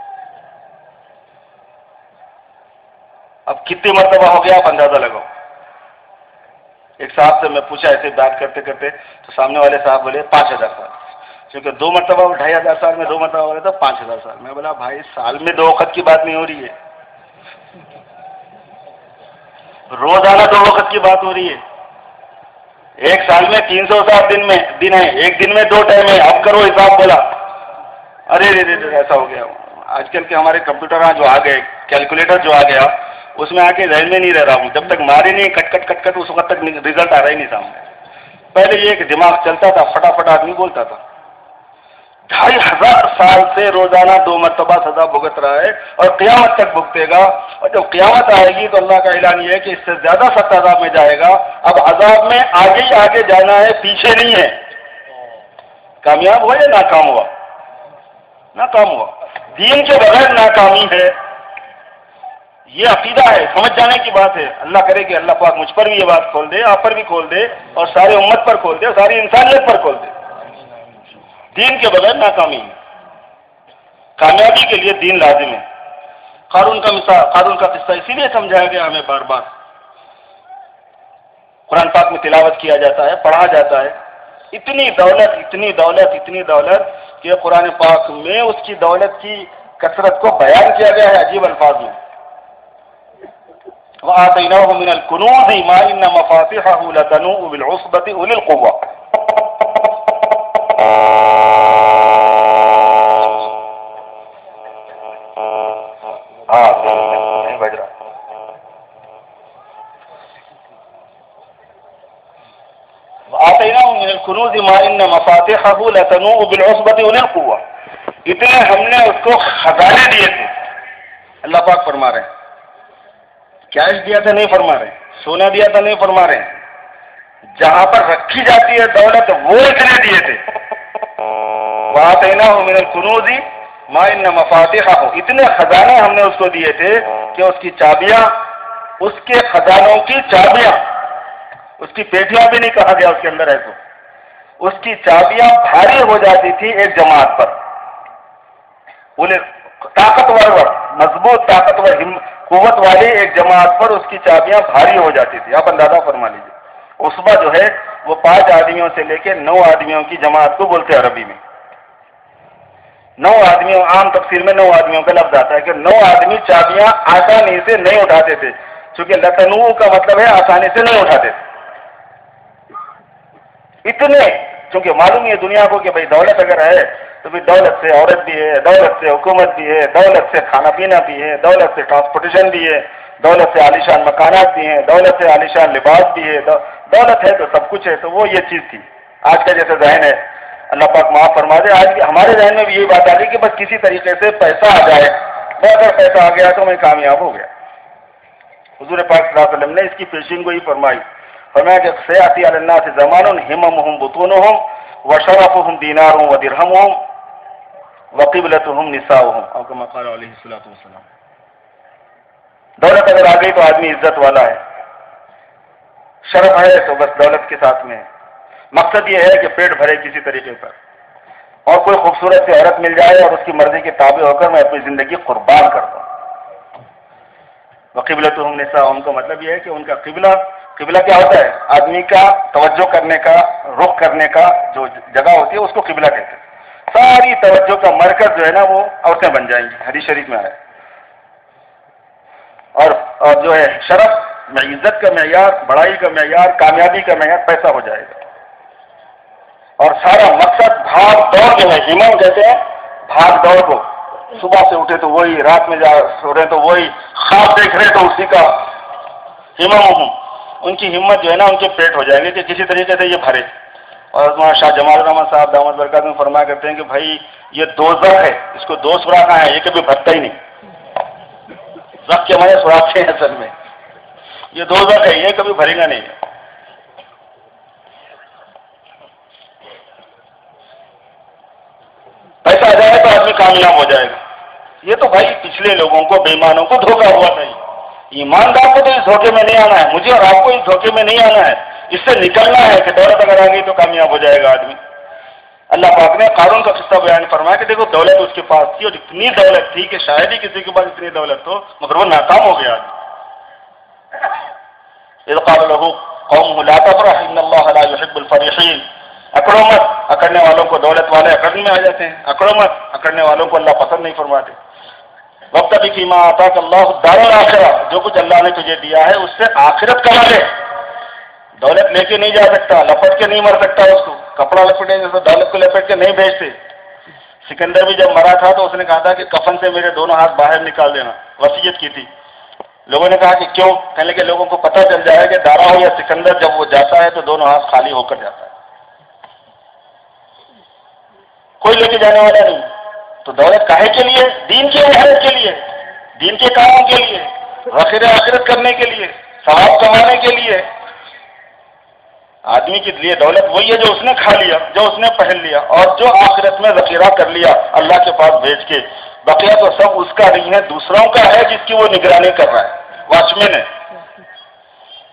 اب کتنی مرتبہ ہو گیا آپ اندازہ لگاؤ۔ ایک صاحب سے میں پوچھا ایسے بات کرتے کرتے تو سامنے والے صاحب بولے 5000 سال، کیونکہ 2 مرتبہ 2500 سال میں 2 مرتبہ ہو رہا تھا 5000 سال۔ میں بولا بھائی سال میں 2 وقت کی بات نہیں ہو رہی ہے، روزانہ 2 وقت کی بات ہو رہی ہے۔ ایک سال میں 360 دن ہے، ایک دن میں 2 ٹائم ہے، اب کرو حساب۔ بولا ارے ایسا ہو گیا۔ آج کل کے ہمارے کمپیوٹر جو آ گئے، کیلکولیٹر جو آ گیا، اس میں آ کے ذہن میں نہیں رہ رہا ہوں، جب تک مارے نہیں کٹ کٹ اس وقت تک رزلٹ آ رہا ہی نہیں سامنے۔ پہلے یہ کہ دماغ چلتا تھا، فٹافٹ آدمی بولتا تھا۔ 2500 سال سے روزانہ 2 مرتبہ سزا بھگت رہا ہے اور قیامت تک بھگتے گا، اور جب قیامت آئے گی تو اللہ کا اعلان یہ ہے کہ اس سے زیادہ سخت عذاب میں جائے گا۔ اب عذاب میں آگے ہی آگے جانا ہے، پیچھے نہیں ہے۔ کامیاب ہوا یا ناکام ہوا؟ ناکام ہوا۔ دین کے بغیر ناکامی ہے، یہ عقیدہ ہے، سمجھ جانے کی بات ہے۔ اللہ کرے کہ اللہ پاک مجھ پر بھی یہ بات کھول دے، آپ پر بھی کھول دے، اور سارے امت پر کھول دے، اور ساری انسانیت پر کھول دے۔ دین کے بغیر ناکامی ہے، کامیابی کے لیے دین لازم ہے۔ قارون کا قصہ اسی لیے سمجھایا گیا ہمیں بار بار، قرآن پاک میں تلاوت کیا جاتا ہے، پڑھا جاتا ہے۔ اتنی دولت کہ قرآن پاک میں اس کی دولت کی کثرت کو بیان کیا گیا ہے عجیب الفاظ میں۔ وَآتَيْنَاهُ مِنَ الْكُنُوزِ مَا إِنَّ مَفَاتِحَهُ لَتَنُوءُ بِالْعُصْبَةِ أُولِي الْقُوَّةِ۔ نہیں بج رہا۔ وَآتَيْنَاهُ مِنَ الْكُنُوزِ مَا إِنَّ مَفَاتِحَهُ لَتَنُوءُ بِالْعُصْبَةِ أُولِي الْقُوَّةِ، اتنے ہم نے اس کو خزانے دیے تھے۔ اللہ پاک فرما رہے ہیں کیش دیا تھا نہیں فرما رہے، سونا دیا تھا نہیں فرما رہے، جہاں پر رکھی جاتی ہے دولت وہ اتنے دیے تھے۔ وَآتَيْنَاهُ مِنَ الْكُنُوزِ مَا إِنَّ مَفَاتِحَهُ، اتنے خزانے ہم نے اس کو دیے تھے کہ اس کی چابیاں، اس کے خزانوں کی چابیاں، اس کی پیٹیاں بھی نہیں کہا گیا اس کے اندر ہے تو، اس کی چابیاں بھاری ہو جاتی تھی ایک جماعت پر، انہیں طاقتور مضبوط طاقتور قوت والی ایک جماعت پر اس کی چابیاں بھاری ہو جاتی تھی۔ آپ اندازہ فرما لیجیے، عصبہ جو ہے وہ 5 آدمیوں سے لے کے 9 آدمیوں کی جماعت کو بولتے ہیں عربی میں۔ 9 آدمیوں، عام تفسیر میں 9 آدمیوں کا لفظ آتا ہے کہ 9 آدمی چابیاں آسانی سے نہیں اٹھاتے تھے، چونکہ لتنو کا مطلب ہے آسانی سے نہیں اٹھاتے تھے اتنے، چونکہ معلوم ہے دنیا کو کہ بھائی دولت اگر ہے تو بھی دولت سے عورت بھی ہے، دولت سے حکومت بھی ہے، دولت سے کھانا پینا بھی ہے، دولت سے ٹرانسپورٹیشن بھی ہے، دولت سے عالیشان مکانات بھی ہیں، دولت سے عالیشان لباس بھی ہے، دولت ہے تو سب کچھ ہے۔ تو وہ یہ چیز تھی۔ آج کا جیسے ذہن ہے، اللہ پاک معاف فرما دے، آج ہمارے ذہن میں بھی یہی بات آ گئی کہ بس کسی طریقے سے پیسہ آ جائے، بس اگر پیسہ آ گیا تو میں کامیاب ہو گیا۔ حضور پاک صلی اللہ علیہ وسلم نے اس کی پیشین گوئی فرمائی، فرمایا کہ سیاتی علی الناس زمان ہممہم بطونہم وشرفہم دینارہم ودرہمہم وقبلتہم نساؤہم، او کما قال علیہ الصلوۃ والسلام۔ دولت اگر آ گئی تو آدمی عزت والا ہے، شرف ہے تو بس دولت کے ساتھ میں ہے۔ مقصد یہ ہے کہ پیٹ بھرے کسی طریقے پر، اور کوئی خوبصورت سی عورت مل جائے اور اس کی مرضی کے تابع ہو کر میں اپنی زندگی قربان کر دوں۔ وقبلتہم نساؤہم کا مطلب یہ ہے کہ ان کا قبلہ کیا ہوتا ہے؟ آدمی کا توجہ کرنے کا، رخ کرنے کا جو جگہ ہوتی ہے اس کو قبلہ کہتے ہیں۔ ساری توجہ کا مرکز جو ہے نا وہ عورتیں بن جائیں گی، حدیث شریف میں آیا۔ اور جو ہے شرف میں عزت کا معیار، بڑائی کا معیار، کامیابی کا معیار پیسہ ہو جائے گا۔ اور سارا مقصد بھاگ دوڑ جو ہے، ہمم کہتے ہیں بھاگ دوڑ کو، صبح سے اٹھے تو وہی، رات میں جا سو رہے تو وہی، خواب دیکھ رہے تو اسی کا ہمم، ان کی ہمت جو ہے نا ان کے پیٹ ہو جائیں گے کہ کسی طریقے سے یہ بھرے۔ اور شاہ جمال الرحمن صاحب دامت برکات میں فرمایا کرتے ہیں کہ بھائی یہ دوزخ ہے، اس کو دو سوراخ ہیں، یہ کبھی بھرتا ہی نہیں۔ زخ کے معنی سوراخ ہیں اصل میں، یہ دوزخ ہے، یہ کبھی بھرے گا نہیں۔ پیسہ آ جائے تو آدمی کامیاب ہو جائے گا۔ یہ تو بھائی پچھلے لوگوں کو، بے ایمانوں کو دھوکہ ہوا نہیں، ایماندار کو تو اس دھوکے میں نہیں آنا ہے، مجھے اور آپ کو اس دھوکے میں نہیں آنا ہے، اس سے نکلنا ہے کہ دولت اگر آ گئی تو کامیاب ہو جائے گا آدمی۔ اللہ پاک نے قارون کا قصہ بیان فرمایا کہ دیکھو دولت اس کے پاس تھی، اور اتنی دولت تھی کہ شاید ہی کسی کے پاس اتنی دولت ہو، مگر وہ ناکام ہو گیا آدمی۔ اذ قال له قومه لا تفرح ان اللہ لا يحب الفرحین، اکڑو مت، اکڑنے والوں کو دولت والے اکڑنے میں آ جاتے ہیں، اکڑو مت، اکڑنے والوں کو اللہ پسند نہیں فرماتے۔ وابتغ فیما آتاک اللہ الدار الآخرہ، جو کچھ اللہ نے تجھے دیا ہے اس سے آخرت کما لے۔ دولت لے کے نہیں جا سکتا، لپٹ کے نہیں مر سکتا، اس کو کپڑا لپٹیں جیسے دولت کو لپٹ کے نہیں بھیجتے۔ سکندر بھی جب مرا تھا تو اس نے کہا تھا کہ کفن سے میرے دونوں ہاتھ باہر نکال دینا، وصیت کی تھی۔ لوگوں نے کہا کہ کیوں؟ کہنے لگے لوگوں کو پتہ چل جائے کہ دارا ہو یا سکندر جب وہ جاتا ہے تو دونوں ہاتھ خالی ہو کر جاتا ہے، کوئی لے کے جانے والا نہیں۔ تو دولت کاہے کے لیے؟ دین کی محنت کے لیے، دین کے کاموں کے لیے، ذخیرہ آخرت کرنے کے لیے، ثواب کمانے کے لیے۔ آدمی کے لیے دولت وہی ہے جو اس نے کھا لیا، جو اس نے پہن لیا، اور جو آخرت میں ذخیرہ کر لیا اللہ کے پاس بھیج کے، بقیہ تو سب اس کا نہیں ہے، دوسروں کا ہے جس کی وہ نگرانی کر رہا ہے، واچ مین ہے۔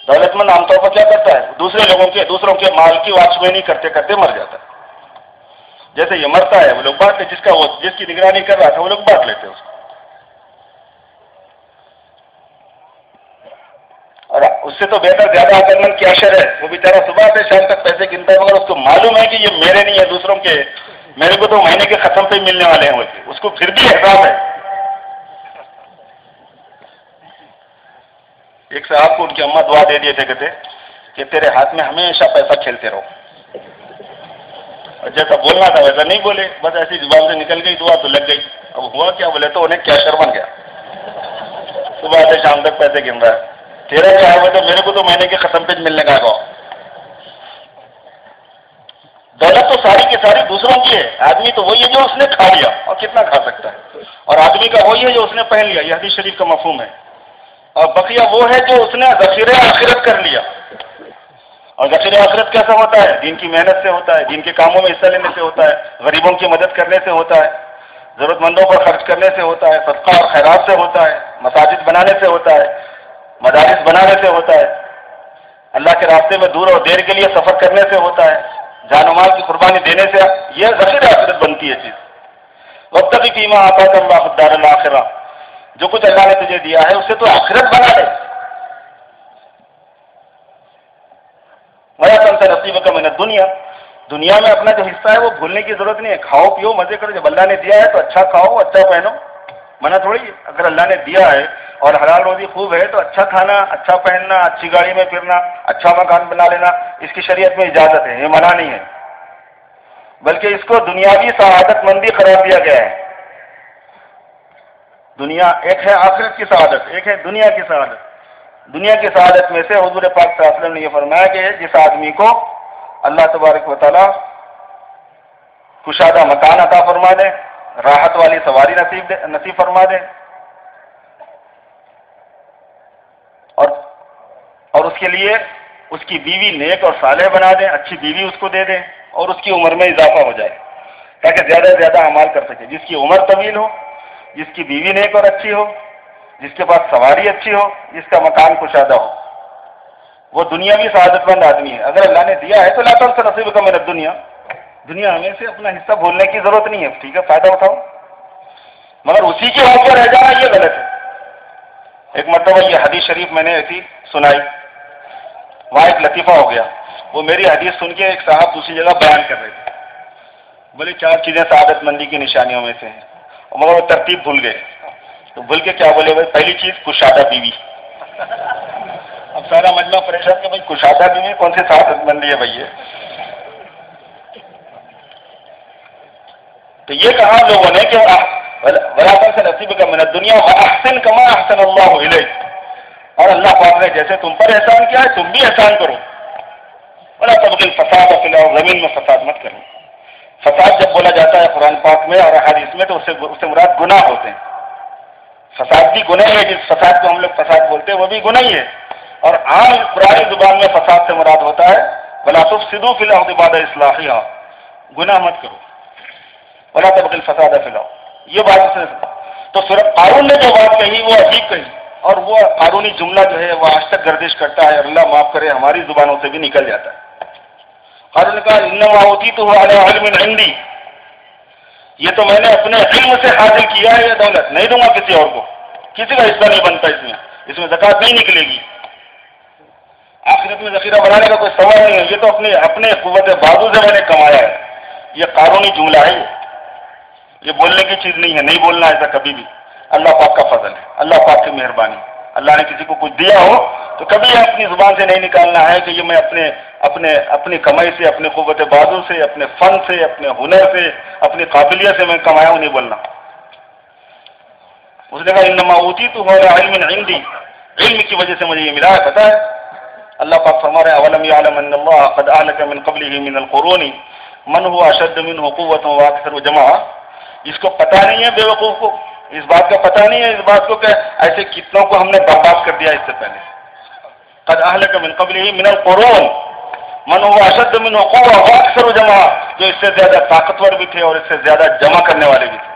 دولت مند عام طور پر کیا کرتا ہے؟ دوسروں کے مال کی واچ مینی کرتے کرتے مر جاتا ہے۔ جیسے یہ مرتا ہے وہ لوگ بانٹ لے، جس کی نگرانی کر رہا تھا وہ لوگ بانٹ لیتے اس کو۔ اور اس سے تو بہتر زیادہ عقل مند کیا شر ہے، وہ بیچارہ صبح سے شام تک پیسے گنتا ہے، مگر اس کو معلوم ہے کہ یہ میرے نہیں ہے، دوسروں کے، میرے کو تو مہینے کے ختم پہ ملنے والے ہیں، اس کو پھر بھی احساس ہے۔ ایک صاحب کو ان کی اماں دعا دے دیے تھے، کہتے کہ تیرے ہاتھ میں ہمیشہ پیسہ کھیلتے رہو، اور جیسا بولنا تھا ویسا نہیں بولے، بس ایسی زبان سے نکل گئی دعا تو لگ گئی۔ اب ہوا کیا؟ بولے تو انہیں کیا شر بن گیا، صبح سے شام تک پیسے گن رہا ہے، تیرا کیا ہے؟ تو میرے کو تو مہینے کے ختم پہ ملنے کا ہے۔ دولت تو ساری کی ساری دوسروں کی ہے، آدمی تو وہی ہے جو اس نے کھا لیا، اور کتنا کھا سکتا ہے، اور آدمی کا وہی ہے جو اس نے پہن لیا، یہ حدیث شریف کا مفہوم ہے۔ اور بقیہ وہ ہے جو اس نے ذخیرہ آخرت کر لیا۔ اور ذخیرہ آخرت کیسا ہوتا ہے؟ دین کی محنت سے ہوتا ہے، دین کے کاموں میں حصہ لینے سے ہوتا ہے، غریبوں کی مدد کرنے سے ہوتا ہے، ضرورت مندوں پر خرچ کرنے سے ہوتا ہے، صدقہ اور خیرات سے ہوتا ہے، مساجد بنانے سے ہوتا ہے، مدارس بنانے سے ہوتا ہے، اللہ کے راستے میں دور اور دیر کے لیے سفر کرنے سے ہوتا ہے، جان و مال کی قربانی دینے سے، یہ ذخیرہ آخرت بنتی ہے چیز۔ وابتغ فیما آتاک اللہ الدار الآخرہ، جو کچھ اللہ نے تجھے دیا ہے اس سے تو آخرت بنا لے۔ ولا تنس نصیبک من الدنیا، دنیا میں اپنا جو حصہ ہے وہ بھولنے کی ضرورت نہیں ہے. کھاؤ پیو مزے کرو. جب اللہ نے دیا ہے تو اچھا کھاؤ اچھا پہنو, منع تھوڑی ہے. اگر اللہ نے دیا ہے اور حلال روزی خوب ہے تو اچھا کھانا, اچھا پہننا, اچھی گاڑی میں پھرنا, اچھا مکان بنا لینا, اس کی شریعت میں اجازت ہے, یہ منع نہیں ہے. بلکہ اس کو دنیاوی سعادت مندی قرار دیا گیا ہے. دنیا ایک ہے آخرت کی سعادت, ایک ہے دنیا کی سعادت. دنیا کی سعادت میں سے حضور پاک صلی اللہ علیہ وسلم نے یہ فرمایا کہ جس آدمی کو اللہ تبارک و تعالیٰ کشادہ مکان عطا فرما دے, راحت والی سواری نصیب فرما دے, اور اس کے لیے اس کی بیوی نیک اور صالح بنا دیں, اچھی بیوی اس کو دے دیں, اور اس کی عمر میں اضافہ ہو جائے تاکہ زیادہ سے زیادہ اعمال کر سکے. جس کی عمر طویل ہو, جس کی بیوی نیک اور اچھی ہو, جس کے پاس سواری اچھی ہو, جس کا مکان کشادہ ہو, وہ دنیاوی سعادت مند آدمی ہے. اگر اللہ نے دیا ہے تو لا تنس نصیبک من الدنیا, دنیا میں سے اپنا حصہ بھولنے کی ضرورت نہیں ہے. ٹھیک ہے, فائدہ اٹھاؤ, مگر اسی کے حق پر رہ جانا یہ غلط ہے. ایک مرتبہ یہ حدیث شریف میں نے ایسی سنائی, وہاں ایک لطیفہ ہو گیا. وہ میری حدیث سن کے ایک صاحب دوسری جگہ بیان کر رہے تھے. بولے 4 چیزیں سعادت مندی کی نشانیوں میں سے ہیں, مگر وہ ترتیب بھول گئے. تو بھول کے کیا بولے بھائی, پہلی چیز کشادہ بیوی. اب سارا مجمع پریشان کہ بھائی کشادہ بیوی کون سی سعادت مندی ہے بھائی. تو یہ کہا لوگوں نے کہ ولا تنس نصیبک من الدنیا واحسن کما احسن اللہ الیک, اور اللہ پاک نے جیسے تم پر احسان کیا ہے تم بھی احسان کرو. ولا تبغی الفساد فی الارض, زمین میں فساد مت کرو. فساد جب بولا جاتا ہے قرآن پاک میں اور احادیث میں تو اس سے مراد گناہ ہوتے ہیں. فساد بھی گناہ ہے, جس فساد کو ہم لوگ فساد بولتے ہیں وہ بھی گناہ ہی ہے. اور عام پرانی زبان میں فساد سے مراد ہوتا ہے ولا تفسدوا فی الارض بعد اصلاحها, گناہ مت کرو. ولا تبغی الفساد فی الارض, یہ بات اس نے. تو سورۃ قارون نے جو بات کہی وہ عجیب کہی, اور وہ قارونی جملہ جو ہے وہ آج تک گردش کرتا ہے, اور اللہ معاف کرے ہماری زبانوں سے بھی نکل جاتا ہے. قارون نے کہا انما اوتیتہ علی علم عندی, یہ تو میں نے اپنے علم سے حاصل کیا ہے, یہ دولت نہیں دوں گا کسی اور کو, کسی کا حصہ نہیں بنتا اس میں زکوٰۃ نہیں نکلے گی. آخرت میں ذخیرہ بنانے کا کوئی سوال نہیں ہے, یہ تو اپنے قوت بازو سے میں نے کمایا ہے. یہ قارونی جملہ ہے, یہ بولنے کی چیز نہیں ہے, نہیں بولنا ایسا کبھی بھی. اللہ پاک کا فضل ہے, اللہ پاک کی مہربانی. اللہ نے کسی کو کچھ دیا ہو تو کبھی اپنی زبان سے نہیں نکالنا ہے کہ یہ میں اپنی کمائی سے, اپنے قوت بازو سے, اپنے فن سے, اپنے ہنر سے, اپنی قابلیت سے میں کمایا ہوں, نہیں بولنا. اس نے کہا انما اوتیتہ علی علم عندی, علم کی وجہ سے مجھے یہ ملا ہے. پتہ ہے اللہ پاک فرما رہے ہیں اولم یعلم ان اللہ قد اہلک من قبلہ من القرون من هو اشد منہ قوۃ واکثر جمعا. اس کو پتہ نہیں ہے, بے وقوف کو اس بات کا پتہ نہیں ہے, اس بات کو کہ ایسے کتنوں کو ہم نے برباد کر دیا اس سے پہلے. قد اہلک من قبلہ من القرون من هو اشد منہ قوۃ واکثر جمعا, جو اس سے زیادہ طاقتور بھی تھے اور اس سے زیادہ جمع کرنے والے بھی تھے.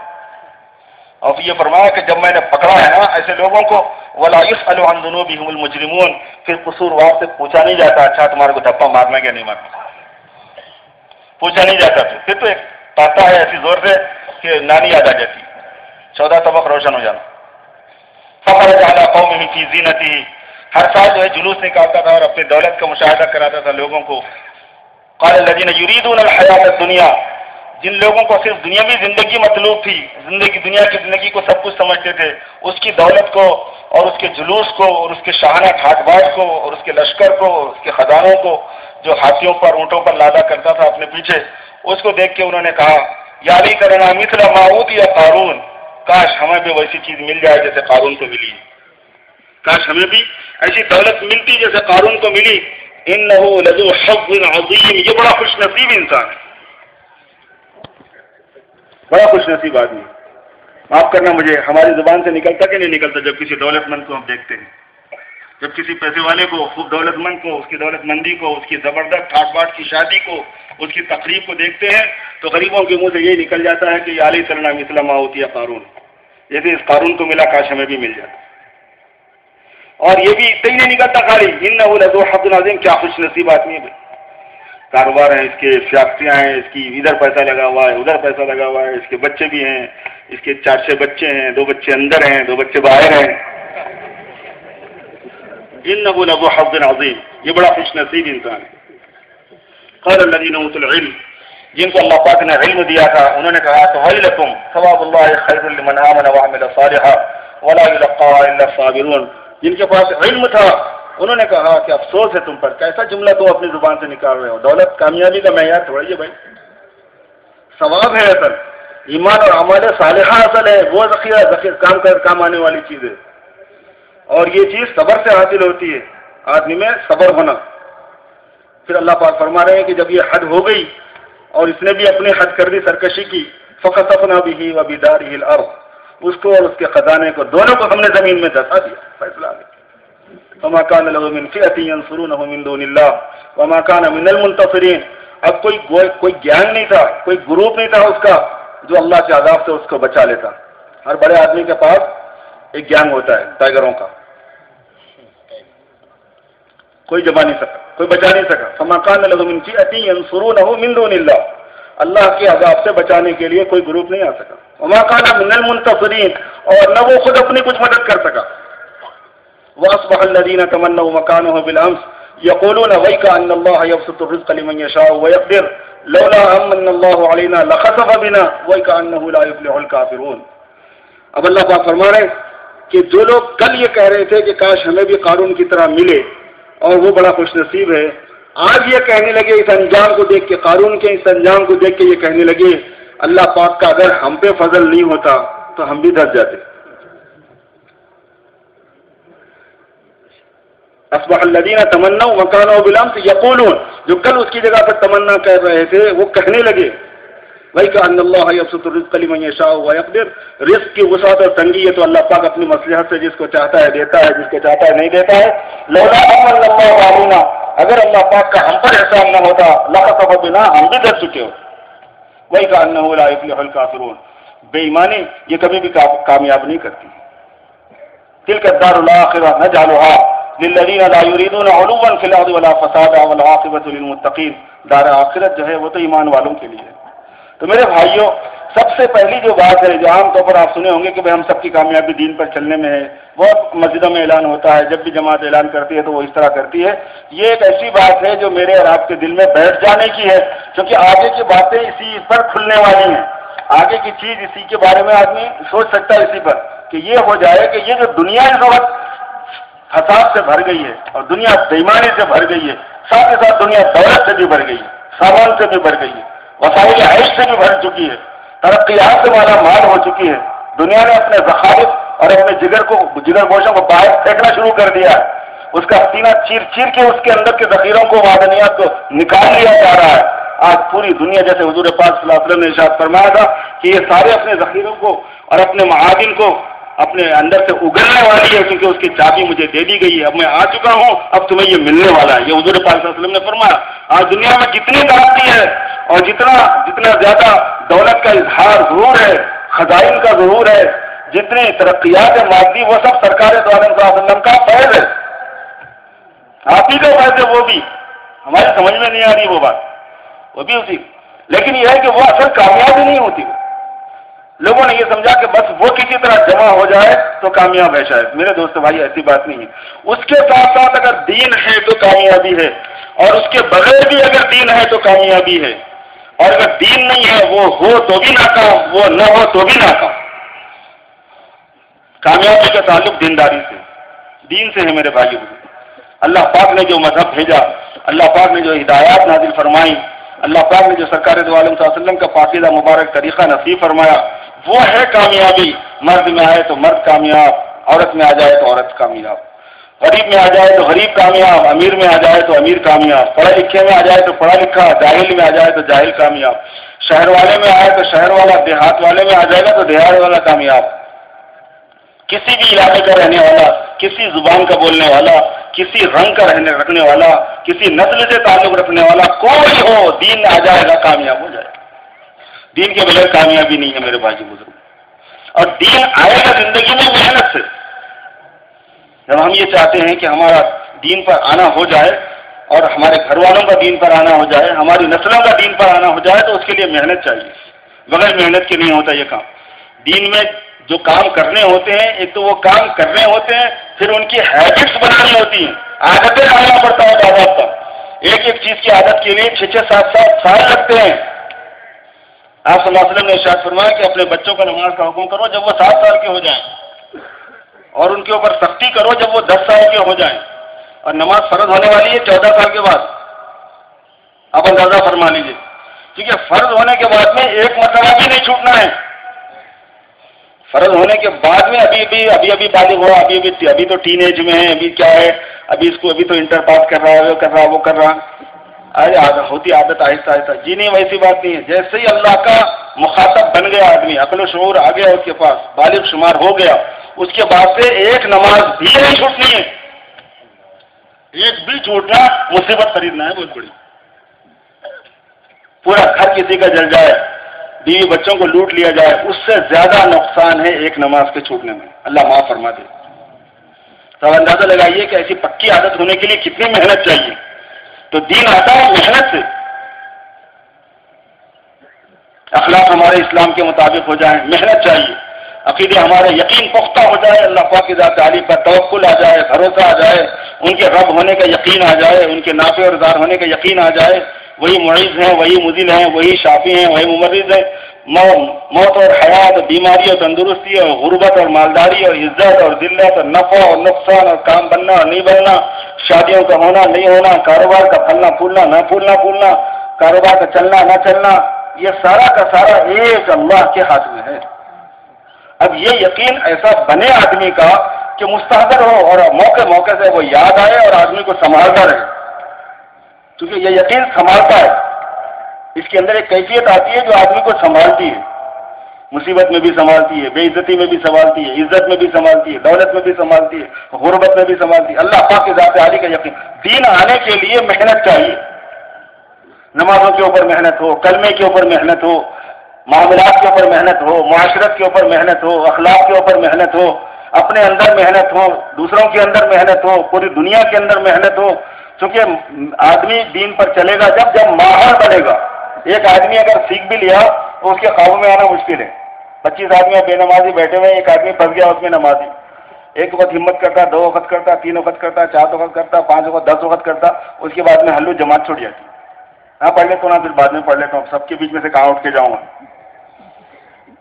اور یہ فرمایا کہ جب میں نے پکڑا ہے نا ایسے لوگوں کو, ولا يسأل عن ذنوبهم المجرمون, پھر قصوروار سے پوچھا نہیں جاتا اچھا تمہارے کو دھپا مارنا کیا نہیں مارنا, پوچھا نہیں جاتا. پھر تو ایک پاتا ہے ایسی زور سے کہ نانی یاد آ جاتی, 14 طبق روشن ہو جانا. فخرج على قومه في زینته, ہر سال جو ہے جلوس نکالتا تھا اور اپنی دولت کا مشاہدہ کراتا تھا لوگوں کو. قال الذين يريدون الحیات الدنیا, جن لوگوں کو صرف دنیاوی زندگی مطلوب تھی, دنیا کی زندگی کو سب کچھ سمجھتے تھے, اس کی دولت کو اور اس کے جلوس کو اور اس کے شاہانہ ٹھاٹ باٹ کو اور اس کے لشکر کو اور اس کے خزانوں کو جو ہاتھیوں پر اونٹوں پر لادا کرتا تھا اپنے پیچھے, اس کو دیکھ کے انہوں نے کہا یا لیتنا مثل ما اوتی قارون, کاش ہمیں بھی ویسی چیز مل جائے جیسے قارون کو ملی, کاش ہمیں بھی ایسی دولت ملتی جیسے قارون کو ملی. انہ لذو حظ عظیم, یہ بڑا خوش نصیب انسان ہے, بڑا خوش نصیب آدمی. معاف کرنا مجھے ہماری زبان سے نکلتا کہ نہیں نکلتا جب کسی دولت مند کو ہم دیکھتے ہیں, جب کسی پیسے والے کو, خوب دولت مند کو, اس کی دولت مندی کو, اس کی زبردست ٹھاٹ باٹ کی شادی کو, اس کی تقریب کو دیکھتے ہیں تو غریبوں کے منہ سے یہی نکل جاتا ہے کہ یا لیتنا مثل ما اوتی قارون, جیسے اس قارون کو ملا کاش ہمیں بھی مل جاتا. اور یہ بھی صحیح نہیں نکلتا خالی انہ لذو حظ عظیم, کیا خوش نصیب آدمی ہے بھائی. کاروبار ہیں اس کے, فیکٹریاں ہیں اس کی, ادھر پیسہ لگا ہوا ہے ادھر پیسہ لگا ہوا ہے, اس کے بچے بھی ہیں, اس کے 4-6 بچے ہیں, 2 بچے اندر ہیں 2 بچے باہر ہیں. انہ لذو حظ عظیم, یہ بڑا خوش نصیب انسان ہے. قال الذين اوتوا العلم، جن کو اللہ پاک نے علم دیا تھا، انہوں نے کہا تو ویلکم ثواب اللہ خیر لمن آمن وعمل صالحا ولا يلقاها الا الصابرون، جن کے پاس علم تھا انہوں نے کہا کہ افسوس ہے تم پر، کیسا جملہ تو اپنی زبان سے نکال رہے ہو، دولت کامیابی کا معیار تھوڑی ہے بھائی، ثواب ہے اصل، ایمان اور عمل صالحہ اصل ہے، وہ ذخیرہ کام آنے والی چیز ہے، اور یہ چیز صبر سے حاصل ہوتی ہے، آدمی میں صبر ہونا۔ پھر اللہ پاک فرما رہے ہیں کہ جب یہ حد ہو گئی اور اس نے بھی اپنی حد کر دی، سرکشی کی، فَخَسَفْنَا بِهِ وَبِدَارِهِ الْأَرْض، اس کو اور اس کے خزانے کو دونوں کو ہم نے زمین میں دھسا دیا، فیصلہ آ گیا۔ وَمَا كَانَ لَهُ مِنْ فِئَةٍ يَنْصُرُونَهُ مِنْ دُونِ اللَّهِ وَمَا كَانَ مِنَ الْمُنتَصِرِينَ، اب کوئی گینگ نہیں تھا، کوئی گروپ نہیں تھا اس کا جو اللہ کے عذاب سے اس کو بچا لیتا۔ ہر بڑے آدمی کے پاس ایک گینگ ہوتا ہے ٹائیگروں کا، کوئی دبا نہیں سکا، کوئی بچا نہیں سکا۔ فَمَا كَانَ لَهُ مِنْ فِئَةٍ يَنْصُرُونَهُ مِنْ دُونِ اللَّهِ، اللہ کے عذاب سے بچانے کے لیے کوئی گروپ نہیں آ سکا۔ وَمَا كَانَ مِنَ الْمُنتَصِرِينَ، اور نہ وہ خود اپنی کچھ مدد کر سکا۔ وَأَصْبَحَ الَّذِينَ تَمَنَّوْا مَكَانَهُ بِالْأَمْسِ يَقُولُونَ وَيْكَ أَنَّ اللَّهَ يَبْسُطُ الرِّزْقَ لِمَن يَشَاءُ وَيَقْدِرُ لَوْلَا أَمَّنَّ اللَّهُ عَلَيْنَا لَخَسَفَ بِنَا وَيْكَ أَنَّهُ لَا يُفْلِحُ الْكَافِرُونَ۔ اب اللہ پاک فرما رہے ہیں کہ جو لوگ کل یہ کہہ رہے تھے کہ کاش ہمیں بھی قارون کی طرح ملے اور وہ بڑا خوش نصیب ہے، آج یہ کہنے لگے اس انجام کو دیکھ کے، قارون کے اس انجام کو دیکھ کے یہ کہنے لگے اللہ پاک کا اگر ہم پہ فضل نہیں ہوتا تو ہم بھی دھس جاتے۔ اصبح الذین تمنوا مکانہ بالامس یقولون، جو کل اس کی جگہ پر تمنا کر رہے تھے وہ کہنے لگے وَإِكَأَنَّ اللَّهَ يَبْسُطُ الرِّزْقَ لِمَن يَشَاءُ وَيَقْدِرُ، رزق کی وسعت اور تنگی یہ تو اللہ پاک اپنی مصلحت سے جس کو چاہتا ہے دیتا ہے، جس کو چاہتا ہے نہیں دیتا ہے۔ لولا أَمَّنَّ اللَّهُ عَلَيْنَا، اگر اللہ پاک کا ہم پر احسان نہ ہوتا لَخَسَفَ بِنَا، ہم بھی ڈر چکے ہوتے۔ وَإِكَأَنَّهُ لَا يُفْلِحُ الْكَافِرُونَ، بے ایمانی یہ کبھی بھی کامیاب نہیں کرتی۔ تِلْكَ الدَّارُ الْآخِرَةُ نَجْعَلُهَا للذین لا یریدون علوا فی الارض ولا فسادا والعاقبۃ للمتقین، دار آخرت جو ہے وہ تو ایمان والوں کے لیے ہے۔ تو میرے بھائیوں، سب سے پہلی جو بات ہے جو عام طور پر آپ سنے ہوں گے کہ بھائی ہم سب کی کامیابی دین پر چلنے میں ہے، بہت مسجدوں میں اعلان ہوتا ہے، جب بھی جماعت اعلان کرتی ہے تو وہ اس طرح کرتی ہے، یہ ایک ایسی بات ہے جو میرے اور آپ کے دل میں بیٹھ جانے کی ہے، کیونکہ آگے کی باتیں اسی پر کھلنے والی ہیں، آگے کی چیز اسی کے بارے میں آدمی سوچ سکتا ہے اسی پر کہ یہ ہو جائے کہ یہ جو دنیا اس وقت فساد سے بھر گئی ہے اور دنیا بےایمانی سے بھر گئی ہے، ساتھ ہی ساتھ دنیا دولت سے بھی بھر گئی ہے، سامان سے بھی بھر گئی ہے، وسائل عیش سے بھی بھر چکی ہے، ترقیات سے مالا مال ہو چکی ہے، دنیا نے اپنے ذخائر اور اپنے جگر گوشوں کو باہر پھینکنا شروع کر دیا ہے، اس کا سینہ چیر چیر کے اس کے اندر کے ذخیروں کو، معدنیات کو نکال لیا جا رہا ہے۔ آج پوری دنیا، جیسے حضور پاک صلی اللہ علیہ وسلم نے ارشاد فرمایا تھا کہ یہ سارے اپنے ذخیروں کو اور اپنے معادن کو اپنے اندر سے اگلنے والی ہے، کیونکہ اس کی چابی مجھے دے دی گئی ہے، اب میں آ چکا ہوں، اب تمہیں یہ ملنے والا ہے۔ یہ حضور پاک صلی اللہ علیہ وسلم نے فرمایا۔ آج دنیا میں جتنی ترقی ہے اور جتنا زیادہ دولت کا اظہار ظہور ہے، خزائن کا ظہور ہے، جتنی ترقیات مادی، وہ سب سرکار دو عالم صلی اللہ علیہ وسلم کا فیض ہے، آپ ہی کا فیض ہے۔ وہ بھی ہماری سمجھ میں نہیں آ رہی وہ بات، وہ بھی اسی، لیکن یہ ہے کہ وہ اصل کامیابی نہیں ہوتی۔ لوگوں نے یہ سمجھا کہ بس وہ کسی طرح جمع ہو جائے تو کامیاب ہے، شاید۔ میرے دوست بھائی، ایسی بات نہیں ہے۔ اس کے ساتھ ساتھ اگر دین ہے تو کامیابی ہے، اور اس کے بغیر بھی اگر دین ہے تو کامیابی ہے، اور اگر دین نہیں ہے، وہ ہو تو بھی ناکام، وہ نہ ہو تو بھی ناکام۔ کامیابی کا تعلق دینداری سے، دین سے ہے میرے بھائیوں۔ اللہ پاک نے جو مذہب بھیجا، اللہ پاک نے جو ہدایات نازل فرمائی، اللہ پاک نے جو سرکار دو عالم صلی اللہ علیہ وسلم کا پاکیزہ مبارک طریقہ نصیب فرمایا، وہ ہے کامیابی۔ مرد میں آئے تو مرد کامیاب، عورت میں آ جائے تو عورت کامیاب، غریب میں آ جائے تو غریب کامیاب، امیر میں آ جائے تو امیر کامیاب، پڑھے لکھے میں آ جائے تو پڑھا لکھا، جاہل میں آ جائے تو جاہل کامیاب، شہر والے میں آئے تو شہر والا، دیہات والے میں آ جائے گا تو دیہات والا کامیاب۔ کسی بھی علاقے کا رہنے والا، کسی زبان کا بولنے والا، کسی رنگ کا رکھنے والا، کسی نسل سے تعلق رکھنے والا، کوئی ہو، دین آ جائے گا کامیاب ہو جائے گا۔ دین کے بغیر کامیابی نہیں ہے میرے بھائی بزرگ، اور دین آئے گا زندگی میں محنت سے۔ جب ہم یہ چاہتے ہیں کہ ہمارا دین پر آنا ہو جائے اور ہمارے گھر والوں کا دین پر آنا ہو جائے، ہماری نسلوں کا دین پر آنا ہو جائے، تو اس کے لیے محنت چاہیے، بغیر محنت کے نہیں ہوتا یہ کام۔ دین میں جو کام کرنے ہوتے ہیں، ایک تو وہ کام کرنے ہوتے ہیں، پھر ان کی ہیبٹس بنانی ہوتی ہیں، عادتیں ڈالنا پڑتا ہے باضابطہ۔ ایک ایک چیز کی عادت کے لیے 6-7 سال لگتے ہیں۔ آپ صلی اللہ علیہ وسلم نے ارشاد فرمایا کہ اپنے بچوں کو نماز کا حکم کرو جب وہ 7 سال کے ہو جائیں، اور ان کے اوپر سختی کرو جب وہ 10 سال کے ہو جائیں، اور نماز فرض ہونے والی ہے 14 سال کے بعد۔ اب اندازہ فرما لیجیے، کیونکہ فرض ہونے کے بعد میں ایک مرتبہ بھی نہیں چھوٹنا ہے۔ فرض ہونے کے بعد میں ابھی بالغ ہوا، ابھی تو ٹین ایج میں ہے، ابھی کیا ہے، ابھی تو انٹر پاس کر رہا ہے، وہ کر رہا، وہ کر رہا، ہوتی عادت آہستہ آہستہ۔ جی نہیں، ویسی بات نہیں ہے۔ جیسے ہی اللہ کا مخاطب بن گیا آدمی، عقل و شعور آ گیا اس کے پاس، بالغ شمار ہو گیا، اس کے بعد سے ایک نماز بھی نہیں چھوٹنی ہے۔ ایک بھی چھوٹنا مصیبت خریدنا ہے بہت بڑی۔ پورا گھر کسی کا جل جائے، بیوی بچوں کو لوٹ لیا جائے، اس سے زیادہ نقصان ہے ایک نماز کے چھوٹنے میں۔ اللہ معاف فرما دے۔ تو اندازہ لگائیے کہ ایسی پکی عادت ہونے کے لیے کتنی محنت چاہیے۔ تو دین آتا ہے محنت سے۔ اخلاق ہمارے اسلام کے مطابق ہو جائیں، محنت چاہیے۔ عقیدے ہمارے یقین پختہ ہو جائے، اللہ پاک کی ذات عالی پر توکل آ جائے، بھروسہ آ جائے، ان کے رب ہونے کا یقین آ جائے، ان کے نافع اور ضار ہونے کا یقین آ جائے، وہی معیز ہیں، وہی مذل ہیں، وہی شافی ہیں، وہی ممرض ہیں۔ موت اور حیات، بیماری اور تندرستی، اور غربت اور مالداری، اور عزت اور ذلت، اور نفع اور نقصان، اور کام بننا اور نہیں بننا، شادیوں کا ہونا نہیں ہونا، کاروبار کا پھلنا پھولنا نہ پھولنا، کاروبار کا چلنا نہ چلنا، یہ سارا کا سارا ایک اللہ کے ہاتھ میں ہے۔ اب یہ یقین ایسا بنے آدمی کا کہ مستحضر ہو اور موقع سے وہ یاد آئے اور آدمی کو سنبھالتا رہے، کیونکہ یہ یقین سنبھالتا ہے۔ اس کے اندر ایک کیفیت آتی ہے جو آدمی کو سنبھالتی ہے، مصیبت میں بھی سنبھالتی ہے، بے عزتی میں بھی سنبھالتی ہے، عزت میں بھی سنبھالتی ہے، دولت میں بھی سنبھالتی ہے، غربت میں بھی سنبھالتی ہے۔ اللہ پاک کی ذات عالی کا یقین۔ دین آنے کے لیے محنت چاہیے، نمازوں کے اوپر محنت ہو، کلمے کے اوپر محنت ہو، معاملات کے اوپر محنت ہو، معاشرت کے اوپر محنت ہو، اخلاق کے اوپر محنت ہو، اپنے اندر محنت ہو، دوسروں کے اندر محنت ہو، پوری دنیا کے اندر محنت ہو۔ چونکہ آدمی دین پر چلے گا جب ماحول بنے گا۔ ایک آدمی اگر سیکھ بھی لیا تو اس کے قابو میں آنا مشکل ہے۔ 25 آدمی بے نمازی بیٹھے ہوئے، ایک آدمی پھنس گیا اس میں نمازی، ایک وقت ہمت کرتا، 2 وقت کرتا، 3 وقت کرتا، 4 وقت کرتا، 5 وقت، 10 وقت کرتا، اس کے بعد میں ہلو جماعت چھوٹ جاتی۔ ہاں پڑھ لیتا ہوں نا، پھر بعد میں پڑھ لیتا ہوں، سب کے بیچ میں سے کہاں اٹھ کے جاؤں گا۔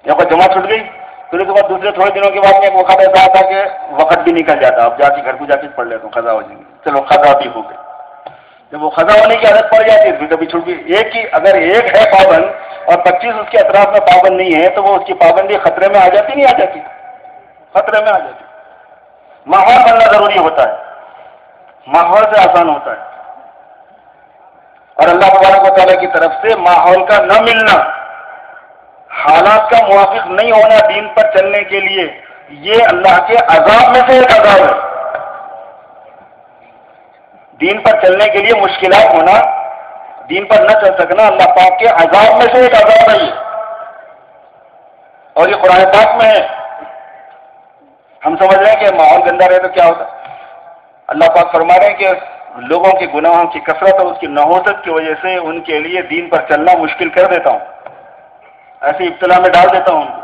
یا کوئی جماعت چھوٹ گئی، پھر اس کے بعد دوسرے تھوڑے دنوں کے بعد میں ایک وقت ایسا آتا کہ وقت بھی نکل جاتا، اب جا کے گھر کو جا کے پڑھ لیتا ہوں، قضا ہو جائیں گے، چلو قضا بھی ہو گئی۔ جب وہ قضا ہونے کی عادت پڑ جاتی ہے پھر کبھی چھوٹ گئی۔ اگر ایک ہے پابند اور 25 اس کے اطراف میں پابند نہیں ہے تو وہ اس کی پابندی خطرے میں آ جاتی نہیں آ جاتی؟ خطرے میں آ جاتی۔ ماحول بننا ضروری ہوتا ہے، ماحول سے آسان ہوتا ہے، اور اللہ تبارک و تعالیٰ کی طرف سے ماحول کا نہ ملنا، حالات کا موافق نہیں ہونا دین پر چلنے کے لیے، یہ اللہ کے عذاب میں سے ایک عذاب ہے۔ دین پر چلنے کے لیے مشکلات ہونا، دین پر نہ چل سکنا، اللہ پاک کے عذاب میں سے ایک عذاب ہے، اور یہ قرآن پاک میں ہے۔ ہم سمجھ رہے ہیں کہ ماحول گندا رہے تو کیا ہوتا، اللہ پاک فرما رہے ہیں کہ لوگوں کے گناہوں کی کثرت اور اس کی نحوست کی وجہ سے ان کے لیے دین پر چلنا مشکل کر دیتا ہوں، ایسی ابتلا میں ڈال دیتا ہوں ان کو۔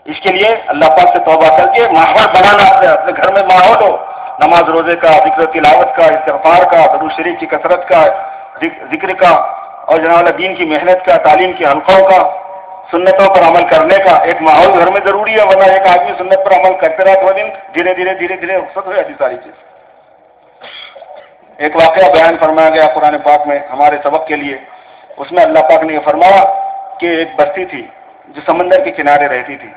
اس کے لیے اللہ پاک سے توبہ کر کے ماحول بنانا، اپنے گھر میں ماحول ہو، نماز روزے کا، ذکر و تلاوت کا، استغفار کا، درود شریف کی کثرت کا، ذکر کا، اور جناب دین کی محنت کا، تعلیم کے حلقوں کا، سنتوں پر عمل کرنے کا ایک ماحول گھر میں ضروری ہے، ورنہ ایک آدمی سنت پر عمل کرتے رہا تو دن دھیرے دھیرے رخصت ہو جاتی ساری چیز۔ ایک واقعہ بیان فرمایا گیا قرآن پاک میں ہمارے سبق کے لیے، اس میں اللہ پاک نے یہ فرمایا کہ ایک بستی تھی جو سمندر کے کنارے رہتی تھی،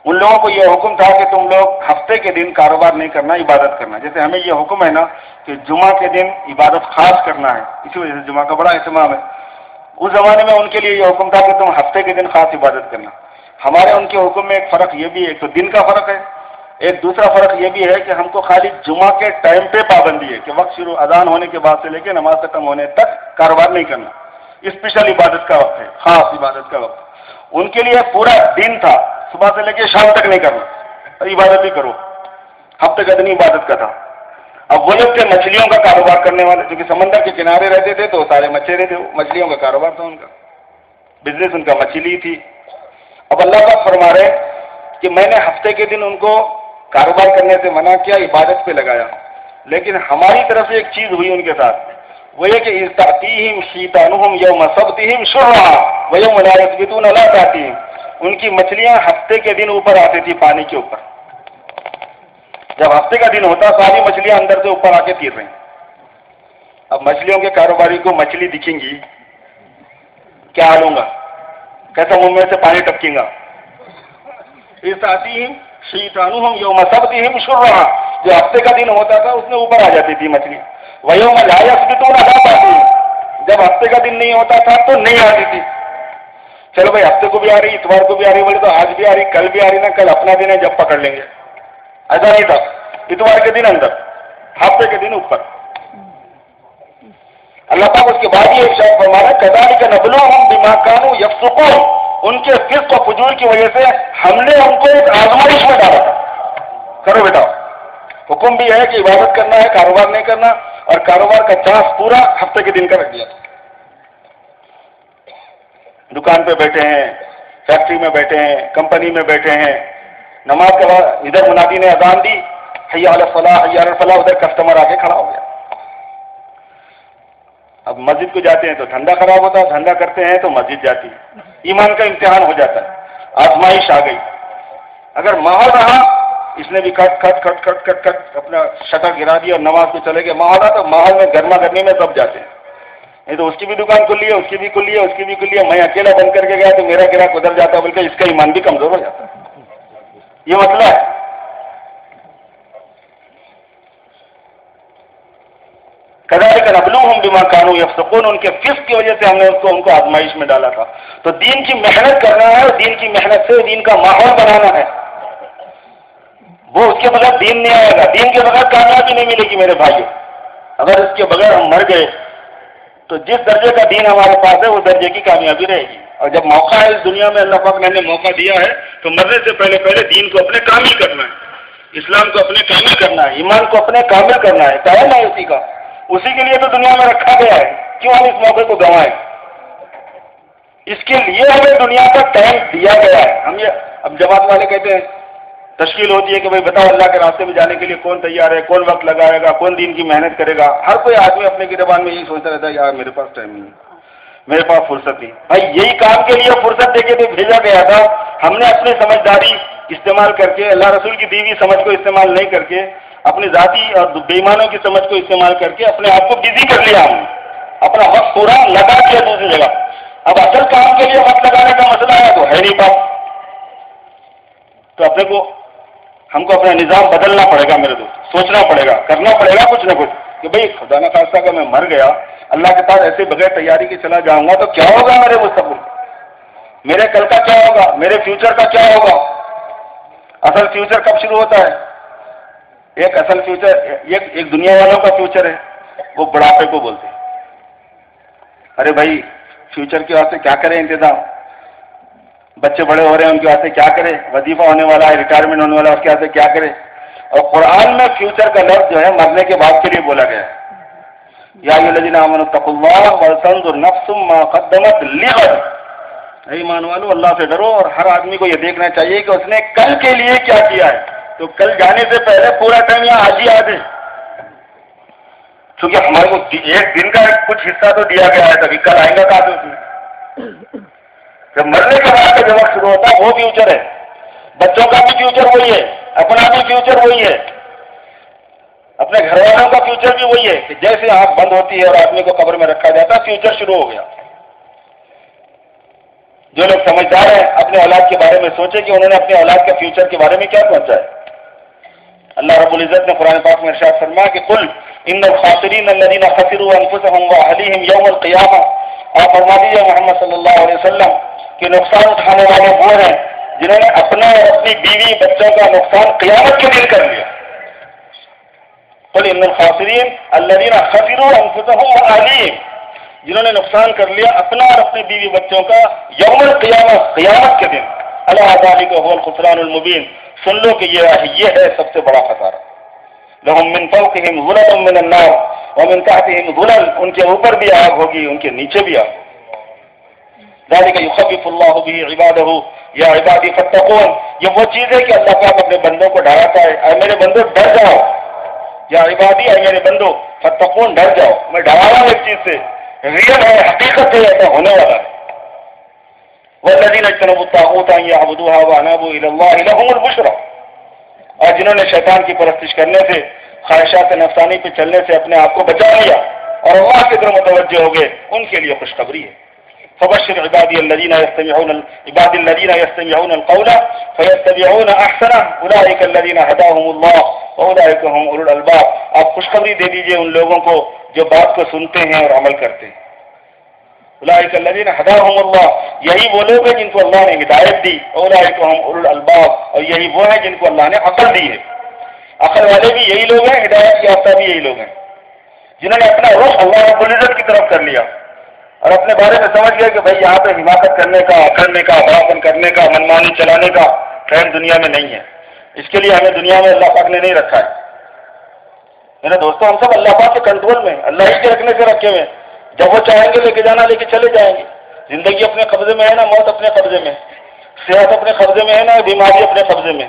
ان لوگوں کو یہ حکم تھا کہ تم لوگ ہفتے کے دن کاروبار نہیں کرنا، عبادت کرنا۔ جیسے ہمیں یہ حکم ہے نا کہ جمعہ کے دن عبادت خاص کرنا ہے، اسی وجہ سے جمعہ کا بڑا اہتمام ہے، اس زمانے میں ان کے لیے یہ حکم تھا کہ تم ہفتے کے دن خاص عبادت کرنا۔ ہمارے ان کے حکم میں ایک فرق یہ بھی ہے، ایک تو دن کا فرق ہے، ایک دوسرا فرق یہ بھی ہے کہ ہم کو خالی جمعہ کے ٹائم پہ پابندی ہے کہ وقت شروع اذان ہونے کے بعد سے لے کے نماز ختم ہونے تک کاروبار نہیں کرنا، اسپیشل عبادت کا وقت ہے، خاص عبادت کا وقت۔ ان کے لیے پورا دن تھا، صبح سے لے کے شام تک نہیں کرنا، اور عبادت ہی کرو، ہفتے کا دن عبادت کا تھا۔ اب وہ لوگ تھے مچھلیوں کا کاروبار کرنے والے، کیونکہ سمندر کے کنارے رہتے تھے تو سارے مچھلی تھے، مچھلیوں کا کاروبار تھا ان کا، بزنس ان کا مچھلی تھی۔ اب اللہ پاک فرما رہے کہ میں نے ہفتے کے دن ان کو کاروبار کرنے سے منع کیا، عبادت پہ لگایا، لیکن ہماری طرف سے ایک چیز ہوئی ان کے ساتھ، وہ یہ کہ استعتیہم شیطانہم یوم سبتہم شرعا ویوم لا یثبتون لا تأتیہم، ان کی مچھلیاں ہفتے کے دن اوپر آتی تھی پانی کے اوپر. جب ہفتے کا دن ہوتا ساری مچھلیاں اندر سے اوپر آ کے تیر رہی. اب مچھلیوں کے کاروباری کو مچھلی دکھیں گی کیا حال ہوگا، کیسا منہ میں سے پانی ٹپکیں گا. استعتیہم شیطانہم یوم سبتہم شرعا، جو ہفتے کا دن ہوتا تھا اس میں اوپر آ جاتی تھی مچھلی. ویوم لا یثبتون لا تأتیہم، جب ہفتے کا دن نہیں ہوتا تھا تو نہیں آتی تھی. چلو بھائی ہفتے کو بھی آ رہی، اتوار کو بھی آ رہی، بولے تو آج بھی آ رہی، کل بھی آ رہی نا، کل اپنا دن ہے جب پکڑ لیں گے. ایسا نہیں تھا، اتوار کے دن اندر، ہفتے کے دن اوپر. اللہ پاک اس کے بعد یہ ارشاد فرمایا کذالک نبلوہم بما کانوا یفسقون، ان کے فسق و فجور کی وجہ سے ہم نے ان کو ایک آزمائش میں ڈالا تھا. کرو بیٹا، حکم بھی ہے کہ عبادت کرنا ہے، کاروبار نہیں کرنا، اور کاروبار کا چانس پورا ہفتے کے دن کا رکھ دیا تھا. دکان پہ بیٹھے ہیں، فیکٹری میں بیٹھے ہیں، کمپنی میں بیٹھے ہیں، نماز کے بعد ادھر منادی نے اذان دی، حی علی الفلاح حی علی الفلاح، ادھر کسٹمر آ کے کھڑا ہو گیا. اب مسجد کو جاتے ہیں تو دھندا خراب ہوتا ہے، دھندا کرتے ہیں تو مسجد جاتی. ایمان کا امتحان ہو جاتا ہے، آزمائش آ گئی. اگر ماحول رہا، اس نے بھی کٹ کٹ کٹ کٹ کٹ کٹ اپنا شٹر گرا دیا اور نماز پہ چلے گئے. ماحول رہا تو ماحول میں گرما گرمی میں سب جاتے ہیں. نہیں تو اس کی بھی دکان کھلی ہے، اس کی بھی کھلی ہے، اس کی بھی کھلی ہے، میں اکیلا بند کر کے گیا تو میرا گراہک ادھر جاتا، بلکہ اس کا ایمان بھی کمزور ہو جاتا. یہ مسئلہ ہے. کذالک نبلوہم بما کانوا یفسقون، ان کے فسق کی وجہ سے ہم نے ان کو آزمائش میں ڈالا تھا. تو دین کی محنت کرنا ہے، اور دین کی محنت سے دین کا ماحول بنانا ہے. وہ اس کے بغیر دین نہیں آئے گا، دین کے بغیر کامیابی نہیں ملے گی میرے بھائیو. اگر اس کے بغیر ہم مر گئے تو جس درجے کا دین ہمارے پاس ہے اس درجے کی کامیابی رہے گی. اور جب موقع ہے اس دنیا میں، اللہ پاک نے ہمیں موقع دیا ہے، تو مرنے سے پہلے پہلے دین کو اپنے کامل کرنا ہے، اسلام کو اپنے کامل کرنا ہے، ایمان کو اپنے کامل کرنا ہے. ٹائم ہے اسی کا، اسی کے لیے تو دنیا میں رکھا گیا ہے. کیوں ہم اس موقع کو گنوائیں؟ اس کے لیے ہمیں دنیا کا ٹائم دیا گیا ہے. ہم یہ اب جماعت والے کہتے ہیں، تشکیل ہوتی ہے کہ بھائی بتاؤ اللہ کے راستے میں جانے کے لیے کون تیار ہے، کون وقت لگائے گا، کون دین کی محنت کرے گا. ہر کوئی آدمی اپنے کی زبان میں یہی سوچتا رہتا ہے یار میرے پاس ٹائم نہیں ہے، میرے پاس فرصت نہیں. بھائی یہی کام کے لیے فرصت دے کے تو بھیجا گیا تھا. ہم نے اپنی سمجھداری استعمال کر کے، اللہ رسول کی دی ہوئی سمجھ کو استعمال نہیں کر کے، اپنی ذاتی اور بے ایمانوں کی سمجھ کو استعمال کر کے اپنے آپ کو بزی کر لیا. ہم نے اپنا وقت پورا لگا دیا دوسری جگہ. اب اصل کام کے لیے وقت لگانے کا مسئلہ ہے تو ہے نہیں پاس. تو اپنے کو ہم کو اپنا نظام بدلنا پڑے گا میرے دوست، سوچنا پڑے گا، کرنا پڑے گا کچھ نہ کچھ کہ بھئی خدا نہ خواستہ کہ میں مر گیا، اللہ کے پاس ایسے بغیر تیاری کے چلا جاؤں گا تو کیا ہوگا میرے مستقبل، میرے کل کا کیا ہوگا، میرے فیوچر کا کیا ہوگا. اصل فیوچر کب شروع ہوتا ہے؟ ایک اصل فیوچر، ایک دنیا والوں کا فیوچر ہے، وہ بڑھاپے کو بولتے ہیں. ارے بھائی فیوچر کے واسطے کیا کریں انتظام، بچے بڑے ہو رہے ہیں ان کے واسطے کیا کرے، وظیفہ ہونے والا ہے، ریٹائرمنٹ ہونے والا ہے، اس کے واسطے کیا کرے. اور قرآن میں فیوچر کا لفظ جو ہے مرنے کے بعد کے لیے بولا گیا ہے. یا ایھا الذین آمنوا اتقوا اللہ ولتنظر نفس ما قدمت لغد. اے ایمان والو اللہ سے ڈرو، اور ہر آدمی کو یہ دیکھنا چاہیے کہ اس نے کل کے لیے کیا کیا ہے. تو کل جانے سے پہلے پورا ٹائم یہاں آج ہی آ دے، کیونکہ ہمارے کو ایک دن کا کچھ حصہ تو دیا گیا ہے، تبھی کل آئے گا کہاں سے اس میں. جب مرنے کے بعد کا جو وقت شروع ہوتا ہے وہ فیوچر ہے. بچوں کا بھی فیوچر وہی ہے، اپنا بھی فیوچر وہی ہے، اپنے گھر والوں کا فیوچر بھی وہی ہے کہ جیسے آنکھ بند ہوتی ہے اور آدمی کو قبر میں رکھا جاتا ہے فیوچر شروع ہو گیا. جو لوگ سمجھدار ہیں اپنے اولاد کے بارے میں سوچے کہ انہوں نے اپنے اولاد کے فیوچر کے بارے میں کیا سوچا ہے. اللہ رب العزت نے قرآن پاک میں ارشاد فرمایا کہ قل ان الخاسرین الذین خسروا انفسهم واہلیہم یوم القیامہ. آپ فرما دیجیے محمد صلی اللہ علیہ وسلم کہ نقصان اٹھانے والے وہ ہیں جنہوں نے اپنا اور اپنی بیوی بچوں کا نقصان قیامت کے دن کر لیا. قل ان الخاسرین الذین خسروا انفسهم واہلیہم، جنہوں نے نقصان کر لیا اپنا اور اپنی بیوی بچوں کا یوم القیامہ، قیامت کے دن. الا ذلک هو الخسران المبین. سن لو کہ یہ ہے سب سے بڑا خسارہ. لهم من فوقهم ظلل من النار ومن تحتهم ظلل. ان کے اوپر بھی آگ ہوگی، ان کے نیچے بھی آگ ہوگی. ذلك يخفف الله به عباده یا عبادی فتقون. یہ وہ چیز ہے کہ اللہ پاک اپنے بندوں کو ڈراتا ہے، اے میرے بندو ڈر جاؤ. یا عبادی ہے میرے بندو فتقون ڈر جاؤ، میں ڈرا رہا ہوں ایک چیز سے، ریئل ہے، حقیقت ہے، ایسا ہونے والا ہے۔ والذین اجتنبوا الطاغوت ان یعبدوها وانابوا الی اللہ لهم البشری، اور جنہوں نے شیطان کی پرستش کرنے سے، خواہشات نفسانی پہ چلنے سے اپنے آپ کو بچا لیا اور اللہ کی طرف متوجہ ہو گئے، ان کے لیے خوشخبری ہے۔ فبشر عبادی الذین یستمعون القول فیتبعون احسنہ اولئک الذین ہداہم اللہ واولئک هم اولو الالباب، آپ خوشخبری دے دیجئے ان لوگوں کو جو بات کو سنتے ہیں اور عمل کرتے ہیں۔ اولئک الذین ہداہم اللہ، یہی وہ لوگ ہیں جن کو اللہ نے ہدایت دی، اولئک هم اولو الالباب، اور یہی وہ ہیں جن کو اللہ نے عقل دی ہے۔ عقل والے بھی یہی لوگ ہیں، ہدایت یافتہ بھی یہی لوگ ہیں، جنہوں نے اپنا رخ اللہ رب العزت کی طرف کر لیا اور اپنے بارے میں سمجھ گیا کہ بھائی یہاں پہ حماقت کرنے کا، اکڑنے کا، بڑاپن کرنے کا، منمانی چلانے کا ٹرینڈ دنیا میں نہیں ہے، اس کے لیے ہمیں دنیا میں اللہ پاک نے نہیں رکھا ہے۔ میرے دوستوں، ہم سب اللہ پاک کے کنٹرول میں، اللہ ہی کے رکھنے سے رکھے ہوئے، جب وہ چاہیں گے لے کے جانا لے کے چلے جائیں گے۔ زندگی اپنے قبضے میں ہے نا، موت اپنے قبضے میں، صحت اپنے قبضے میں ہے نا، بیماری اپنے قبضے میں،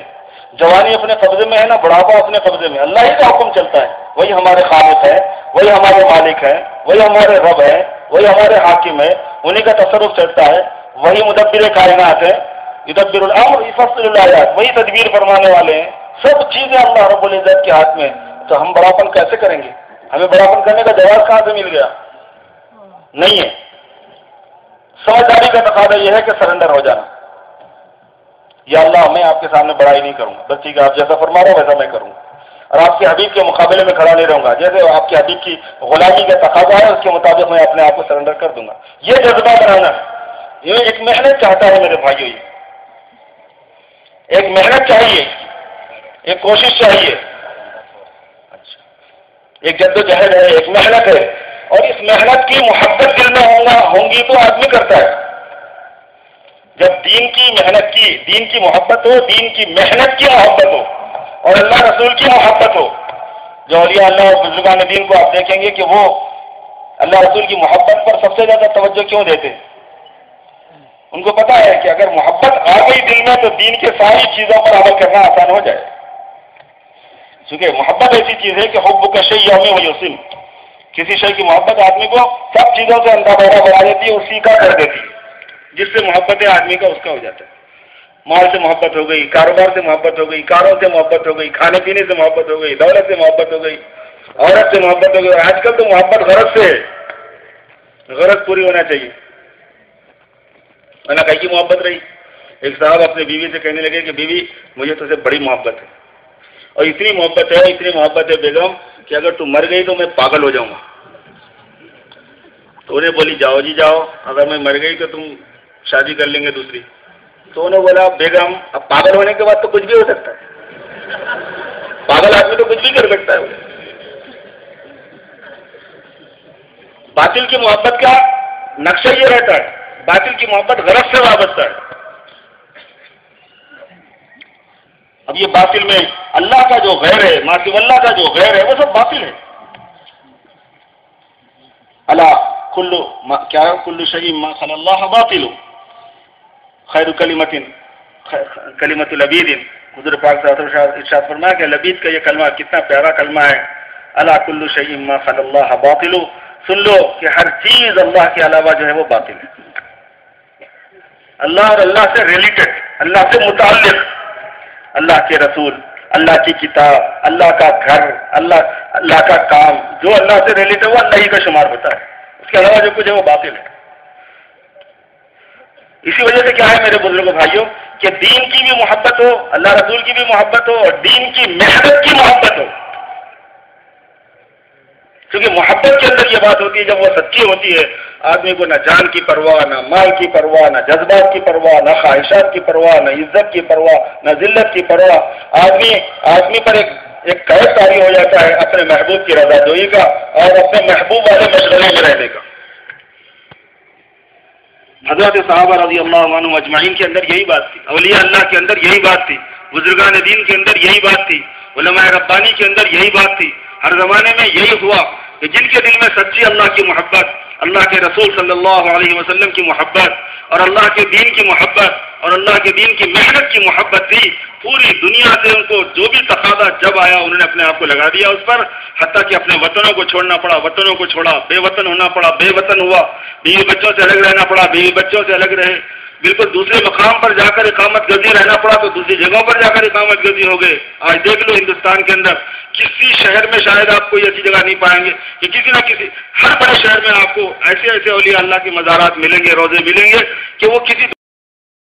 جوانی اپنے قبضے میں ہے نا، بڑھاپا اپنے قبضے میں، اللہ ہی کا حکم چلتا ہے، وہی ہمارے خالق ہے، وہی ہمارے مالک ہے، وہی ہمارے رب ہے، وہی ہمارے حاکم ہے، انہی کا تصرف چلتا ہے، وہی مدبر کائنات ہے، یدبر الامر یفصل الآیات، وہی تدبیر فرمانے والے ہیں، سب چیزیں اللہ رب العزت کے ہاتھ میں، تو ہم بڑاپن کیسے کریں گے؟ ہمیں بڑاپن کرنے کا جواز کہاں سے مل گیا؟ نہیں ہے۔ سمجھداری کا تقاضا یہ ہے کہ سرنڈر ہو جانا، یا اللہ میں آپ کے سامنے بڑائی نہیں کروں گا، بس ٹھیک ہے آپ جیسا فرما رہے ہو ویسا میں کروں گا، اور آپ کے حبیب کے مقابلے میں کھڑا نہیں رہوں گا، جیسے آپ کے حبیب کی غلامی کا تقاضا ہے اس کے مطابق میں اپنے آپ کو سرنڈر کر دوں گا۔ یہ جذبہ بنانا ہے، یہ ایک محنت چاہتا ہے میرے بھائیو، یہ ایک محنت چاہیے، ایک کوشش چاہیے، ایک جدوجہد ہے، ایک محنت ہے، اور اس محنت کی محبت دل میں ہوں گی تو آدمی کرتا ہے۔ جب دین کی محنت کی، دین کی محبت ہو، دین کی محنت کی محبت ہو، اور اللہ رسول کی محبت ہو، جو اولیاء اللہ اور بزرگان دین کو آپ دیکھیں گے کہ وہ اللہ رسول کی محبت پر سب سے زیادہ توجہ کیوں دیتے؟ ان کو پتا ہے کہ اگر محبت آ گئی دل میں تو دین کے ساری چیزوں پر عمل کرنا آسان ہو جائے، کیونکہ محبت ایسی چیز ہے کہ حب کا شیء یوم و یوسم، کسی شے کی محبت آدمی کو سب چیزوں سے اندھا بہرا بنا دیتی ہے، اسی کا کر دیتی ہے، جس سے محبت ہے آدمی کا اس کا ہو جاتا ہے۔ مال سے محبت ہو گئی، کاروبار سے محبت ہو گئی، کاروں سے محبت ہو گئی، کھانے پینے سے محبت ہو گئی، دولت سے محبت ہو گئی، عورت سے محبت ہو گئی، آج کل تو محبت غرض سے ہے، غرض پوری ہونا چاہیے، ورنہ کہیں کی محبت رہی۔ ایک صاحب اپنے بیوی سے کہنے لگے کہ بیوی مجھے تجھ سے بڑی محبت ہے، اور اتنی محبت ہے بیگم کہ اگر تم مر گئی تو میں پاگل ہو جاؤں گا۔ تو انہیں بولی جاؤ جی جاؤ، اگر میں مر گئی تو تم شادی کر لیں گے دوسری۔ تو انہوں نے بولا بیگم اب پاگل ہونے کے بعد تو کچھ بھی ہو سکتا ہے، پاگل آدمی تو کچھ بھی کر سکتا ہے۔ باطل کی محبت کا نقشہ یہ رہتا ہے، باطل کی محبت غرض سے وابستہ ہے۔ اب یہ باطل میں اللہ کا جو غیر ہے، ما سوی اللہ کا جو غیر ہے، وہ سب باطل ہے۔ اللہ کل شیء ما خلا اللہ باطل، خیر کلمۃ لبید، حضور پاک صلی اللہ علیہ وسلم ارشاد فرمایا کہ لبید کا یہ کلمہ کتنا پیارا کلمہ ہے، اللہ کل شیء ما خلا اللہ باطل، سن لو کہ ہر چیز اللہ کے علاوہ جو ہے وہ باطل ہے۔ اللہ اور اللہ سے ریلیٹڈ، اللہ سے متعلق، اللہ کے رسول، اللہ کی کتاب، اللہ کا گھر، اللہ کا کام، جو اللہ سے ریلیٹڈ ہے وہ اللہ ہی کا شمار ہوتا ہے، اس کے علاوہ جو کچھ ہے وہ باطل ہے۔ اسی وجہ سے کیا ہے میرے بزرگوں بھائیوں کہ دین کی بھی محبت ہو، اللہ رسول کی بھی محبت ہو، اور دین کی محنت کی محبت ہو، کیونکہ محبت کے اندر یہ بات ہوتی ہے جب وہ سچی ہوتی ہے، آدمی کو نہ جان کی پرواہ، نہ مال کی پرواہ، نہ جذبات کی پرواہ، نہ خواہشات کی پرواہ، نہ عزت کی پرواہ، نہ ذلت کی پرواہ، آدمی پر ایک قید طاری ہو جاتا ہے اپنے محبوب کی رضا جوئی کا اور اپنے محبوب والے مشغلے میں رہنے کا۔ حضرت صحابہ رضی اللہ عنہم اجمعین کے اندر یہی بات تھی، اولیاء اللہ کے اندر یہی بات تھی، بزرگان دین کے اندر یہی بات تھی، علماء ربانی کے اندر یہی بات تھی۔ ہر زمانے میں یہی ہوا کہ جن کے دل میں سچی اللہ کی محبت، اللہ کے رسول صلی اللہ علیہ وسلم کی محبت اور اللہ کے دین کی محبت اور اللہ کے دین کی محنت کی محبت تھی، پوری دنیا سے ان کو جو بھی تقاضا جب آیا انہوں نے اپنے آپ کو لگا دیا اس پر، حتیٰ کہ اپنے وطنوں کو چھوڑنا پڑا، وطنوں کو چھوڑا، بے وطن ہونا پڑا، بے وطن ہوا، بیوی بچوں سے الگ رہنا پڑا، بیوی بچوں سے الگ رہے، بالکل دوسرے مقام پر جا کر اقامت گزی رہنا پڑا تو دوسری جگہوں پر جا کر اقامت گزی ہو گئے۔ آج دیکھ لو ہندوستان کے اندر کسی شہر میں شاید آپ کوئی ایسی جگہ نہیں پائیں گے کہ کسی نہ کسی ہر بڑے شہر میں آپ کو ایسے ایسے اولیاء اللہ کے مزارات ملیں گے، روزے ملیں گے کہ وہ کسی